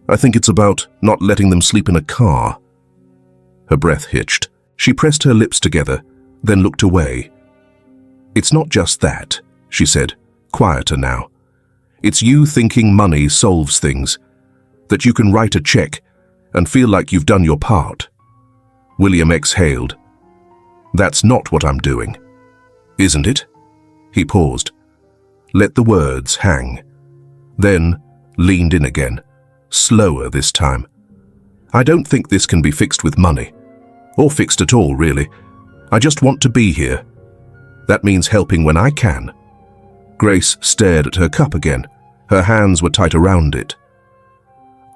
"I think it's about not letting them sleep in a car." Her breath hitched. She pressed her lips together, then looked away. "It's not just that," she said, quieter now. "It's you thinking money solves things, that you can write a check and feel like you've done your part." William exhaled. "That's not what I'm doing." "Isn't it?" He paused, let the words hang, then leaned in again, slower this time. "I don't think this can be fixed with money, or fixed at all, really. I just want to be here. That means helping when I can." Grace stared at her cup again. Her hands were tight around it.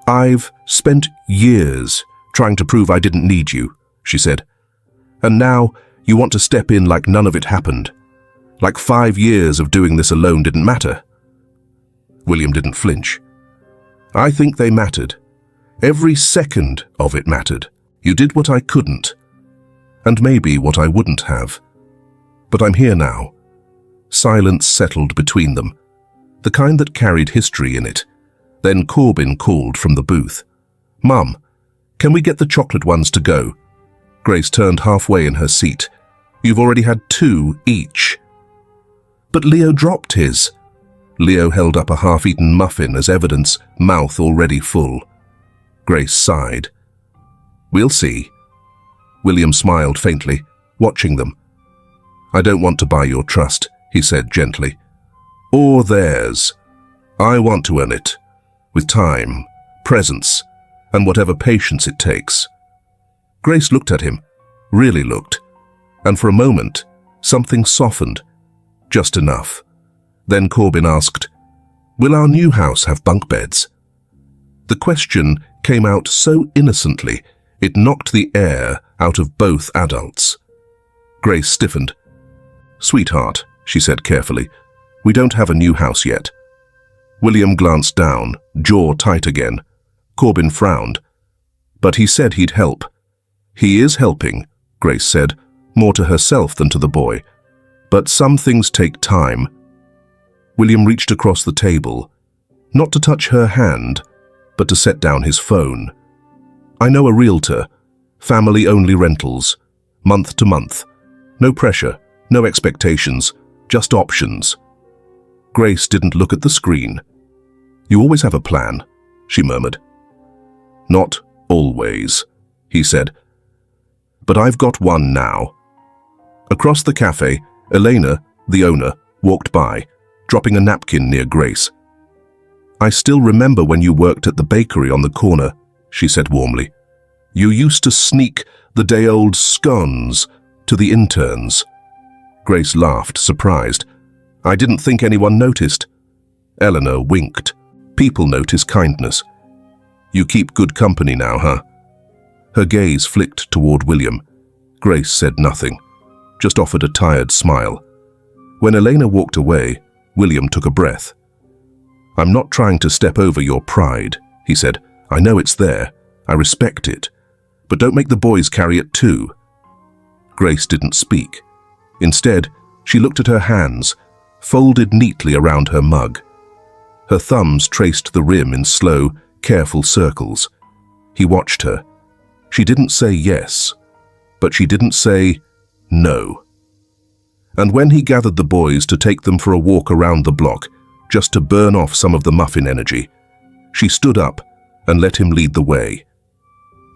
"I've spent years trying to prove I didn't need you," she said. "And now you want to step in like none of it happened. Like 5 years of doing this alone didn't matter." William didn't flinch. "I think they mattered. Every second of it mattered. You did what I couldn't, and maybe what I wouldn't have. But I'm here now." Silence settled between them, the kind that carried history in it. Then Corbin called from the booth. "Mum, can we get the chocolate ones to go?" Grace turned halfway in her seat. "You've already had 2 each." "But Leo dropped his." Leo held up a half-eaten muffin as evidence, mouth already full. Grace sighed. "We'll see." William smiled faintly, watching them. "I don't want to buy your trust," he said gently. "Or theirs. I want to earn it, with time, presence, and whatever patience it takes." Grace looked at him, really looked, and for a moment, something softened, just enough. Then Corbin asked, "Will our new house have bunk beds?" The question came out so innocently, it knocked the air out of both adults. Grace stiffened. "Sweetheart," she said carefully, "we don't have a new house yet." William glanced down, jaw tight again. Corbin frowned. "But he said he'd help." "He is helping," Grace said, more to herself than to the boy. "But some things take time." William reached across the table, not to touch her hand, but to set down his phone. "I know a realtor, family-only rentals, month to month. No pressure, no expectations, just options." Grace didn't look at the screen. "You always have a plan," she murmured. "Not always," he said. "But I've got one now." Across the cafe, Elena, the owner, walked by, dropping a napkin near Grace. "I still remember when you worked at the bakery on the corner," she said warmly. "You used to sneak the day-old scones to the interns." Grace laughed, surprised. "I didn't think anyone noticed." Eleanor winked. "People notice kindness. You keep good company now, huh?" Her gaze flicked toward William. Grace said nothing, just offered a tired smile. When Elena walked away, William took a breath. "I'm not trying to step over your pride," he said. "I know it's there. I respect it. But don't make the boys carry it too." Grace didn't speak. Instead, she looked at her hands, folded neatly around her mug. Her thumbs traced the rim in slow, careful circles. He watched her. She didn't say yes, but she didn't say no. And when he gathered the boys to take them for a walk around the block, just to burn off some of the muffin energy, she stood up and let him lead the way.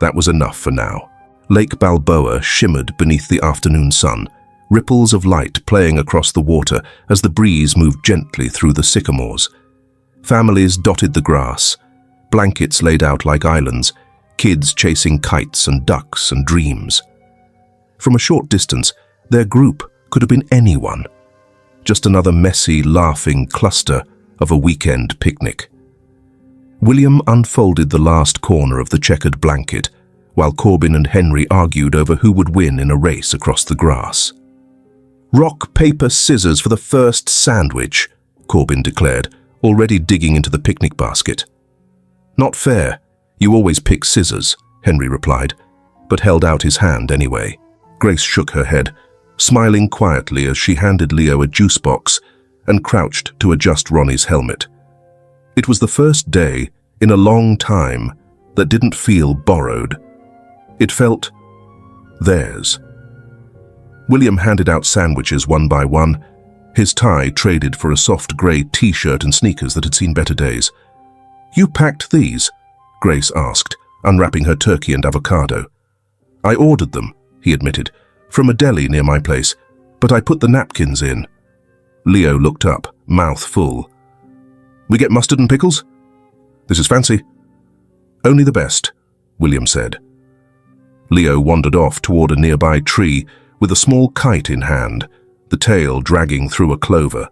That was enough for now. Lake Balboa shimmered beneath the afternoon sun, ripples of light playing across the water as the breeze moved gently through the sycamores. Families dotted the grass, blankets laid out like islands, kids chasing kites and ducks and dreams. From a short distance, their group could have been anyone. Just another messy, laughing cluster of a weekend picnic. William unfolded the last corner of the checkered blanket, while Corbin and Henry argued over who would win in a race across the grass. "Rock, paper, scissors for the first sandwich," Corbin declared, already digging into the picnic basket. "Not fair. You always pick scissors," Henry replied, but held out his hand anyway. Grace shook her head, smiling quietly as she handed Leo a juice box and crouched to adjust Ronnie's helmet. It was the first day in a long time that didn't feel borrowed. It felt theirs. William handed out sandwiches one by one, his tie traded for a soft grey t-shirt and sneakers that had seen better days. "You packed these?" Grace asked, unwrapping her turkey and avocado. "I ordered them," he admitted, "from a deli near my place, but I put the napkins in." Leo looked up, mouth full. "We get mustard and pickles?" "This is fancy." "Only the best," William said. Leo wandered off toward a nearby tree with a small kite in hand, the tail dragging through a clover.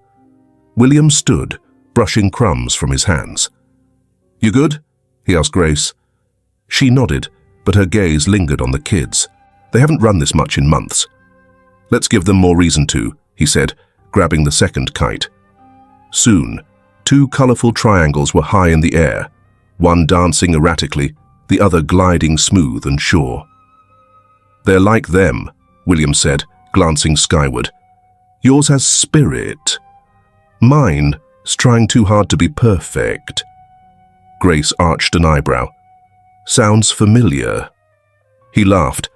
William stood, brushing crumbs from his hands. "You good?" he asked Grace. She nodded, but her gaze lingered on the kids. "They haven't run this much in months." "Let's give them more reason to," he said, grabbing the second kite. Soon, two colorful triangles were high in the air, one dancing erratically, the other gliding smooth and sure. "They're like them," William said, glancing skyward. "Yours has spirit. Mine's trying too hard to be perfect." Grace arched an eyebrow. "Sounds familiar." He laughed,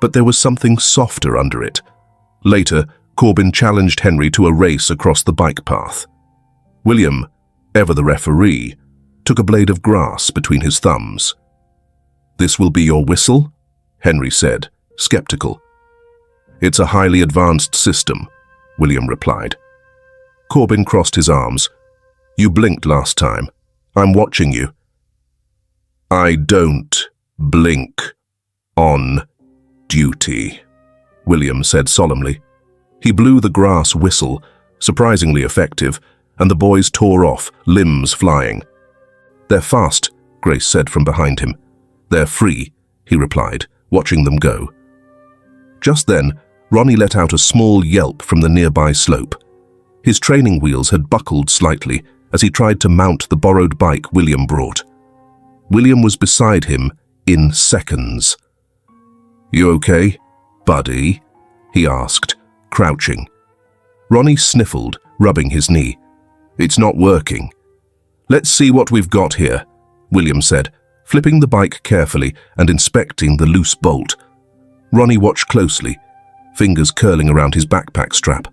but there was something softer under it. Later, Corbin challenged Henry to a race across the bike path. William, ever the referee, took a blade of grass between his thumbs. "This will be your whistle?" Henry said, skeptical. "It's a highly advanced system," William replied. Corbin crossed his arms. "You blinked last time. I'm watching you." "I don't blink on duty," William said solemnly. He blew the grass whistle, surprisingly effective, and the boys tore off, limbs flying. "They're fast," Grace said from behind him. "They're free," he replied, watching them go. Just then, Ronnie let out a small yelp from the nearby slope. His training wheels had buckled slightly as he tried to mount the borrowed bike William brought. William was beside him in seconds. "You okay, buddy?" he asked, crouching. Ronnie sniffled, rubbing his knee. "It's not working." "Let's see what we've got here," William said, flipping the bike carefully and inspecting the loose bolt. Ronnie watched closely, fingers curling around his backpack strap.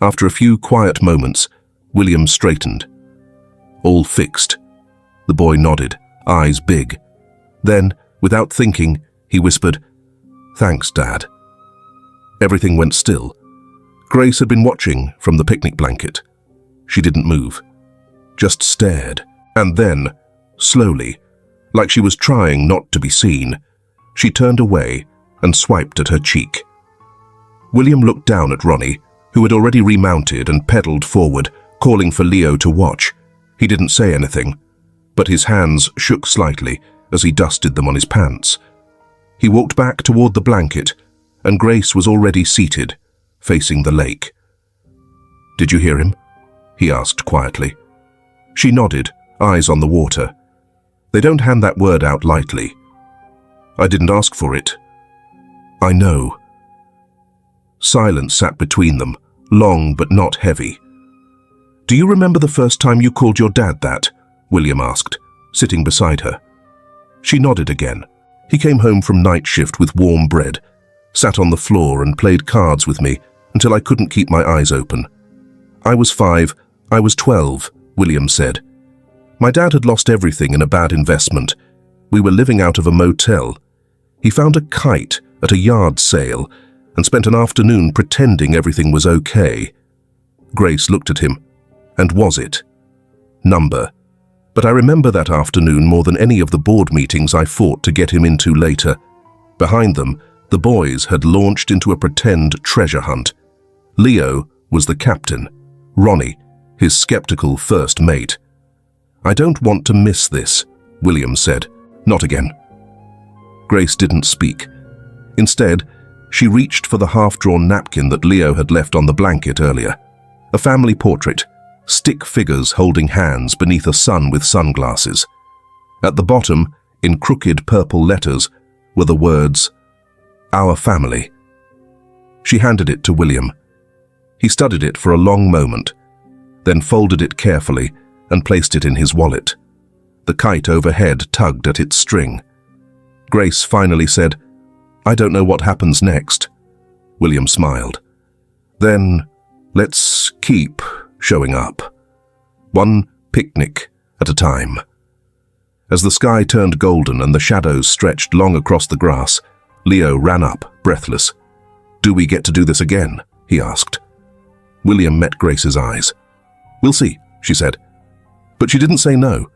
After a few quiet moments, William straightened. "All fixed." The boy nodded, eyes big. Then, without thinking, he whispered, "Thanks, Dad." Everything went still. Grace had been watching from the picnic blanket. She didn't move, just stared, and then, slowly, Like she was trying not to be seen. She turned away and swiped at her cheek. William looked down at Ronnie, who had already remounted and pedaled forward, calling for Leo to watch. He didn't say anything, but his hands shook slightly as he dusted them on his pants. He walked back toward the blanket, and Grace was already seated, facing the lake. "Did you hear him?" he asked quietly. She nodded, eyes on the water. "They don't hand that word out lightly." "I didn't ask for it." "I know." Silence sat between them, long but not heavy. "Do you remember the first time you called your dad that?" William asked, sitting beside her. She nodded again. "He came home from night shift with warm bread, sat on the floor and played cards with me until I couldn't keep my eyes open. I was 5, I was 12, William said. My dad had lost everything in a bad investment. We were living out of a motel. He found a kite at a yard sale and spent an afternoon pretending everything was okay." Grace looked at him. "And was it?" "Number. But I remember that afternoon more than any of the board meetings I fought to get him into later. Behind them, the boys had launched into a pretend treasure hunt. Leo was the captain, Ronnie, his skeptical first mate. "I don't want to miss this," William said. "Not again." Grace didn't speak. Instead, she reached for the half-drawn napkin that Leo had left on the blanket earlier. A family portrait, stick figures holding hands beneath a sun with sunglasses. At the bottom, in crooked purple letters, were the words, "Our family." She handed it to William. He studied it for a long moment, then folded it carefully and placed it in his wallet. The kite overhead tugged at its string. Grace finally said, "I don't know what happens next." William smiled. "Then let's keep showing up. One picnic at a time." As the sky turned golden and the shadows stretched long across the grass, Leo ran up, breathless. "Do we get to do this again?" he asked. William met Grace's eyes. "We'll see," she said. But she didn't say no.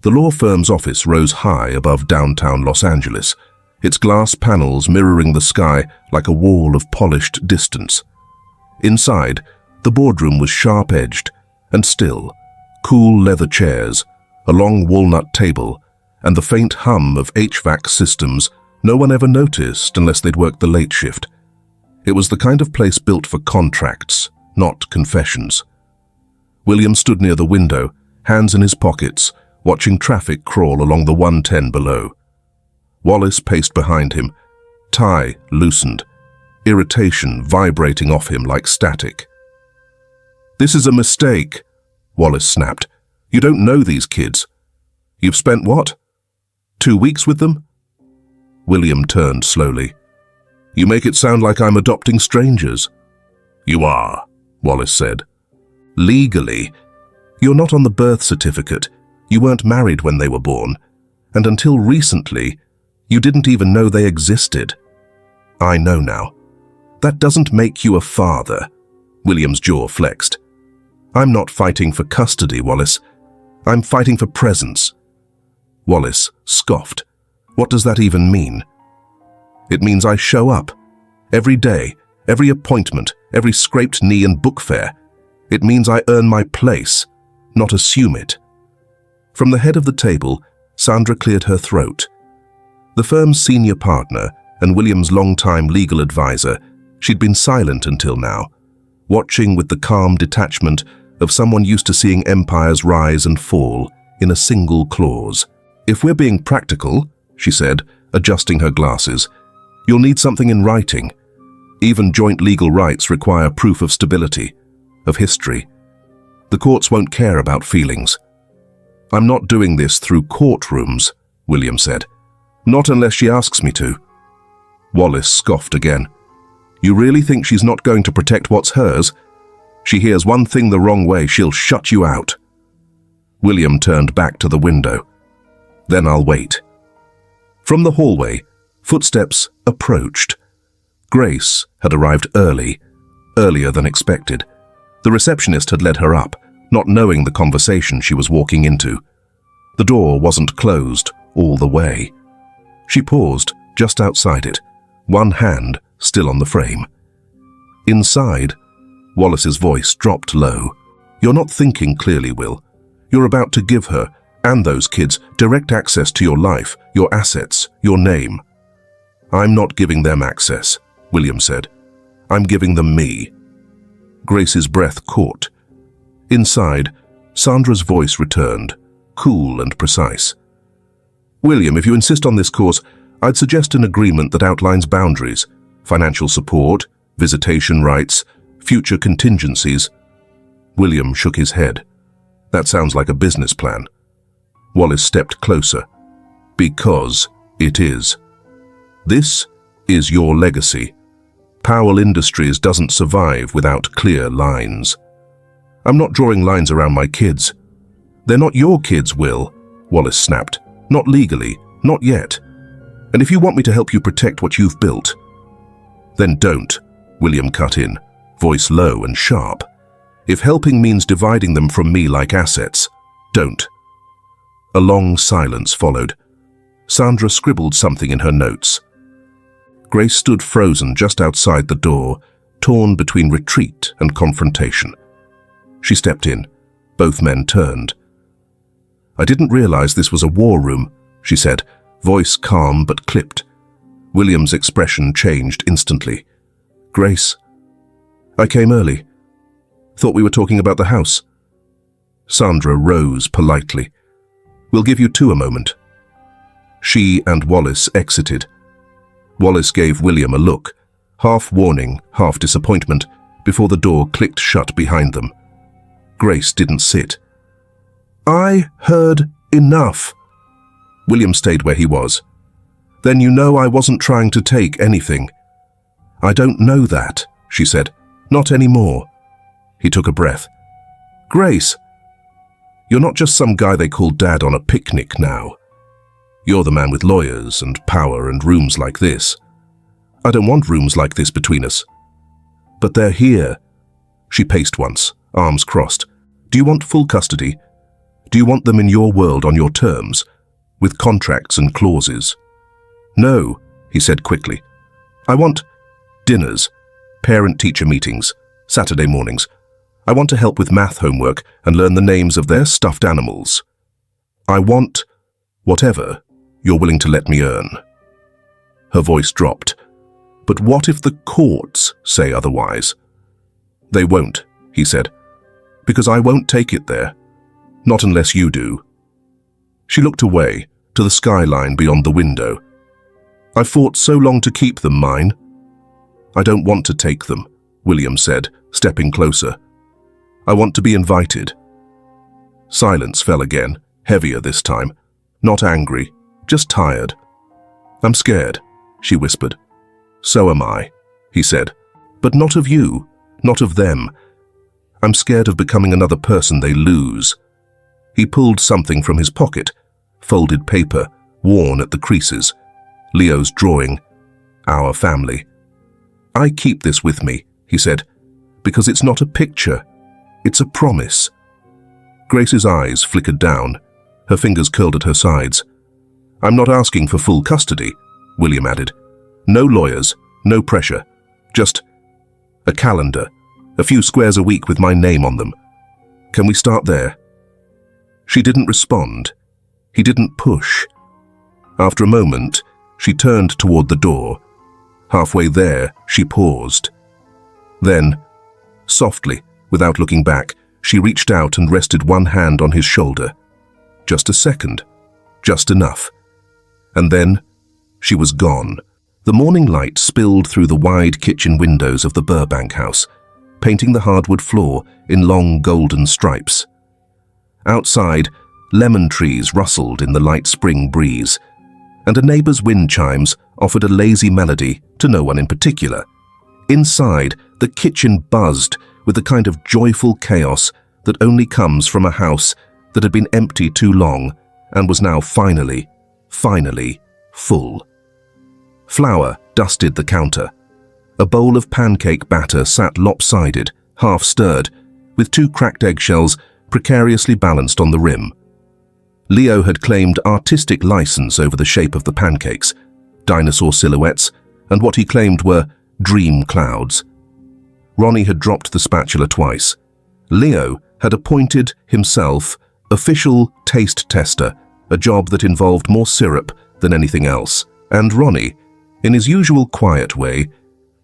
The law firm's office rose high above downtown Los Angeles, its glass panels mirroring the sky like a wall of polished distance. Inside, the boardroom was sharp-edged and still, cool leather chairs, a long walnut table, and the faint hum of HVAC systems no one ever noticed unless they'd worked the late shift. It was the kind of place built for contracts, not confessions. William stood near the window, hands in his pockets, watching traffic crawl along the 110 below. Wallace paced behind him, tie loosened, irritation vibrating off him like static. "This is a mistake," Wallace snapped. "You don't know these kids. You've spent what? 2 weeks with them?" William turned slowly. "You make it sound like I'm adopting strangers." "You are," Wallace said. "Legally. You're not on the birth certificate. You weren't married when they were born. And until recently, you didn't even know they existed." "I know now. That doesn't make you a father." William's jaw flexed. "I'm not fighting for custody, Wallace. I'm fighting for presence." Wallace scoffed. "What does that even mean?" "It means I show up. Every day, every appointment, every scraped knee and book fair. It means I earn my place, not assume it." From the head of the table, Sandra cleared her throat. The firm's senior partner and William's longtime legal advisor, she'd been silent until now, watching with the calm detachment of someone used to seeing empires rise and fall in a single clause. "If we're being practical," she said, adjusting her glasses, "you'll need something in writing. Even joint legal rights require proof of stability, of history. The courts won't care about feelings." "I'm not doing this through courtrooms," William said. "Not unless she asks me to." Wallace scoffed again. "You really think she's not going to protect what's hers? She hears one thing the wrong way, she'll shut you out." William turned back to the window. "Then I'll wait." From the hallway, footsteps approached. Grace had arrived early, earlier than expected. The receptionist had led her up, not knowing the conversation she was walking into. The door wasn't closed all the way. She paused just outside it, one hand still on the frame. Inside, Wallace's voice dropped low. "You're not thinking clearly, Will. You're about to give her and those kids direct access to your life, your assets, your name." "I'm not giving them access," William said. "I'm giving them me." Grace's breath caught. Inside, Sandra's voice returned, cool and precise. "William, if you insist on this course, I'd suggest an agreement that outlines boundaries, financial support, visitation rights, future contingencies." William shook his head. "That sounds like a business plan." Wallace stepped closer. "Because it is. This is your legacy. Powell Industries doesn't survive without clear lines." "I'm not drawing lines around my kids." "They're not your kids, Will," Wallace snapped. "Not legally, not yet. And if you want me to help you protect what you've built, then don't," William cut in, voice low and sharp. "If helping means dividing them from me like assets, don't." A long silence followed. Sandra scribbled something in her notes. Grace stood frozen just outside the door, torn between retreat and confrontation. She stepped in. Both men turned. "I didn't realize this was a war room," she said, voice calm but clipped. William's expression changed instantly. "Grace, I came early. Thought we were talking about the house." Sandra rose politely. "We'll give you two a moment." She and Wallace exited. Wallace gave William a look, half warning, half disappointment, before the door clicked shut behind them. Grace didn't sit. "I heard enough." William stayed where he was. "Then you know I wasn't trying to take anything." "I don't know that," she said. "Not anymore." He took a breath. "Grace, you're not just some guy they call Dad on a picnic now. You're the man with lawyers and power and rooms like this. I don't want rooms like this between us. But they're here." She paced once, arms crossed. "Do you want full custody? Do you want them in your world on your terms, with contracts and clauses?" "No," he said quickly. "I want dinners, parent-teacher meetings, Saturday mornings. I want to help with math homework and learn the names of their stuffed animals. I want whatever you're willing to let me earn." Her voice dropped. "But what if the courts say otherwise?" "They won't," he said, "because I won't take it there. Not unless you do." She looked away, to the skyline beyond the window. "I fought so long to keep them mine." "I don't want to take them," William said, stepping closer. "I want to be invited." Silence fell again, heavier this time. Not angry, just tired. "I'm scared," she whispered. "So am I," he said. "But not of you, not of them. I'm scared of becoming another person they lose." He pulled something from his pocket, folded paper, worn at the creases. Leo's drawing, "Our family." "I keep this with me," he said, "because it's not a picture. It's a promise." Grace's eyes flickered down. Her fingers curled at her sides. "I'm not asking for full custody," William added. "No lawyers, no pressure. Just a calendar, a few squares a week with my name on them. Can we start there?" She didn't respond. He didn't push. After a moment, she turned toward the door. Halfway there, she paused. Then, softly, without looking back, she reached out and rested one hand on his shoulder. Just a second. Just enough. And then, she was gone. The morning light spilled through the wide kitchen windows of the Burbank house, painting the hardwood floor in long golden stripes. Outside, lemon trees rustled in the light spring breeze, and a neighbor's wind chimes offered a lazy melody to no one in particular. Inside, the kitchen buzzed with the kind of joyful chaos that only comes from a house that had been empty too long and was now finally full. Flour dusted the counter. A bowl of pancake batter sat lopsided, half-stirred, with two cracked eggshells precariously balanced on the rim. Leo had claimed artistic license over the shape of the pancakes, dinosaur silhouettes, and what he claimed were dream clouds. Ronnie had dropped the spatula twice. Leo had appointed himself official taste tester, a job that involved more syrup than anything else, and Ronnie, in his usual quiet way,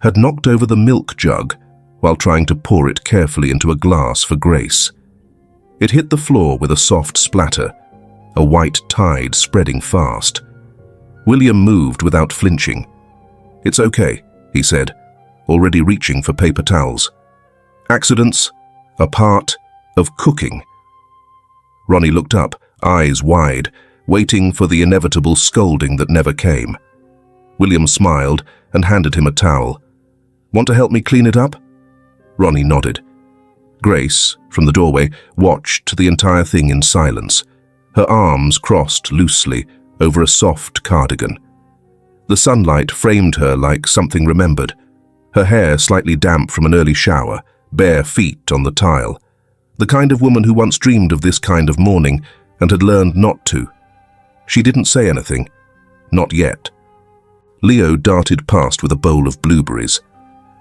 had knocked over the milk jug while trying to pour it carefully into a glass for Grace. It hit the floor with a soft splatter, a white tide spreading fast. William moved without flinching. "It's okay," he said, already reaching for paper towels. "Accidents are part of cooking." Ronnie looked up, eyes wide, waiting for the inevitable scolding that never came. William smiled and handed him a towel. "Want to help me clean it up?" Ronnie nodded. Grace, from the doorway, watched the entire thing in silence, her arms crossed loosely over a soft cardigan. The sunlight framed her like something remembered, her hair slightly damp from an early shower, bare feet on the tile. The kind of woman who once dreamed of this kind of morning and had learned not to. She didn't say anything. Not yet. Leo darted past with a bowl of blueberries.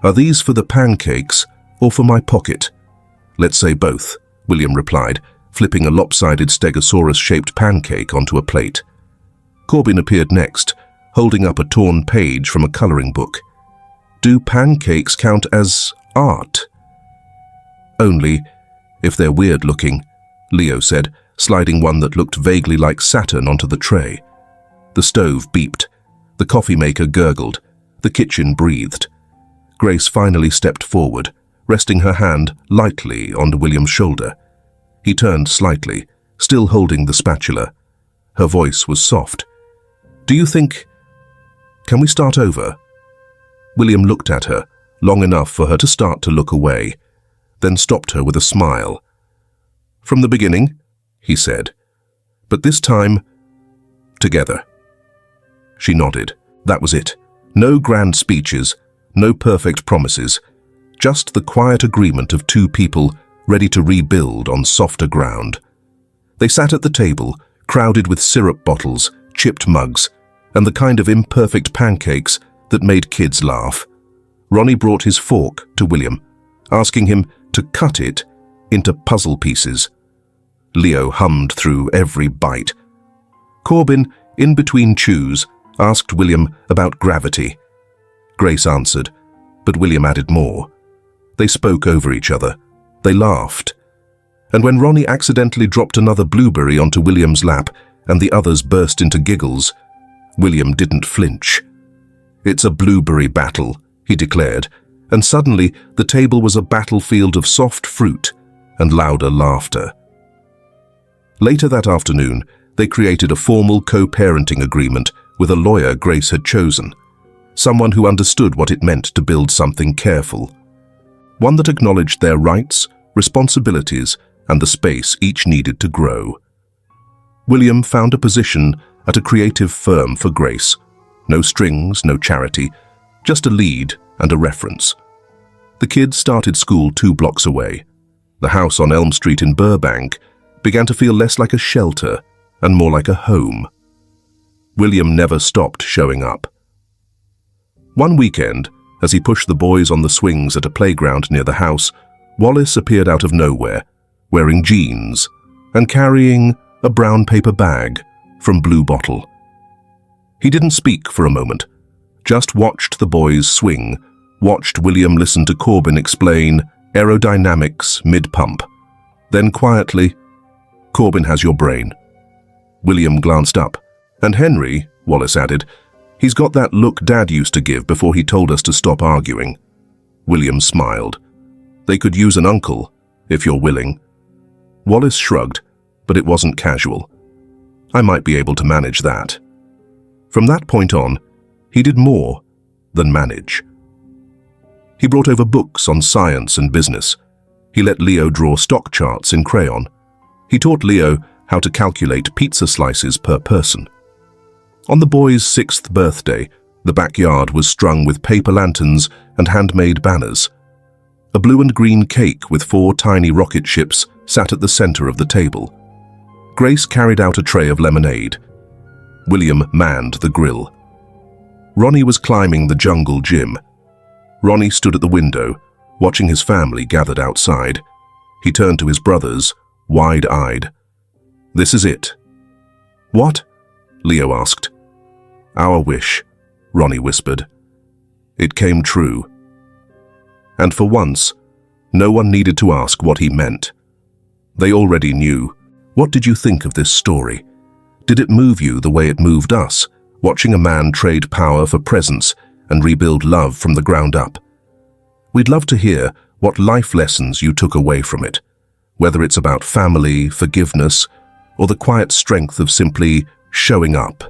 "Are these for the pancakes or for my pocket?" "Let's say both," William replied, flipping a lopsided stegosaurus-shaped pancake onto a plate. Corbin appeared next, holding up a torn page from a coloring book. "Do pancakes count as art?" "Only if they're weird-looking," Leo said, sliding one that looked vaguely like Saturn onto the tray. The stove beeped. The coffee maker gurgled. The kitchen breathed. Grace finally stepped forward, resting her hand lightly on William's shoulder. He turned slightly, still holding the spatula. Her voice was soft. "Do you think... Can we start over?" William looked at her, long enough for her to start to look away, then stopped her with a smile. "From the beginning," he said, "but this time, together." She nodded. That was it. No grand speeches, no perfect promises, just the quiet agreement of two people ready to rebuild on softer ground. They sat at the table, crowded with syrup bottles, chipped mugs, and the kind of imperfect pancakes that made kids laugh. Ronnie brought his fork to William, asking him to cut it into puzzle pieces. Leo hummed through every bite. Corbin, in between chews, asked William about gravity. Grace answered, but William added more. They spoke over each other. They laughed. And when Ronnie accidentally dropped another blueberry onto William's lap and the others burst into giggles, William didn't flinch. "It's a blueberry battle," he declared, and suddenly the table was a battlefield of soft fruit and louder laughter. Later that afternoon, they created a formal co-parenting agreement with a lawyer Grace had chosen, someone who understood what it meant to build something careful, one that acknowledged their rights, responsibilities, and the space each needed to grow. William found a position at a creative firm for Grace. No strings, no charity, just a lead and a reference. The kids started school 2 blocks away. The house on Elm Street in Burbank began to feel less like a shelter and more like a home. William never stopped showing up. One weekend, as he pushed the boys on the swings at a playground near the house, Wallace appeared out of nowhere, wearing jeans and carrying a brown paper bag from Blue Bottle. He didn't speak for a moment, just watched the boys swing, watched William listen to Corbin explain aerodynamics mid-pump. Then quietly, "Corbin has your brain." William glanced up. "And Henry," Wallace added, "he's got that look Dad used to give before he told us to stop arguing." William smiled. "They could use an uncle, if you're willing." Wallace shrugged, but it wasn't casual. "I might be able to manage that." From that point on, he did more than manage. He brought over books on science and business. He let Leo draw stock charts in crayon. He taught Leo how to calculate pizza slices per person. On the boys' 6th birthday, the backyard was strung with paper lanterns and handmade banners. A blue and green cake with 4 tiny rocket ships sat at the center of the table. Grace carried out a tray of lemonade. William manned the grill. Ronnie was climbing the jungle gym. Ronnie stood at the window, watching his family gathered outside. He turned to his brothers, wide-eyed. "This is it." "What?" Leo asked. "Our wish," Ronnie whispered. It came true. And for once, no one needed to ask what he meant. They already knew. What did you think of this story? Did it move you the way it moved us, watching a man trade power for presence and rebuild love from the ground up? We'd love to hear what life lessons you took away from it, whether it's about family, forgiveness, or the quiet strength of simply showing up.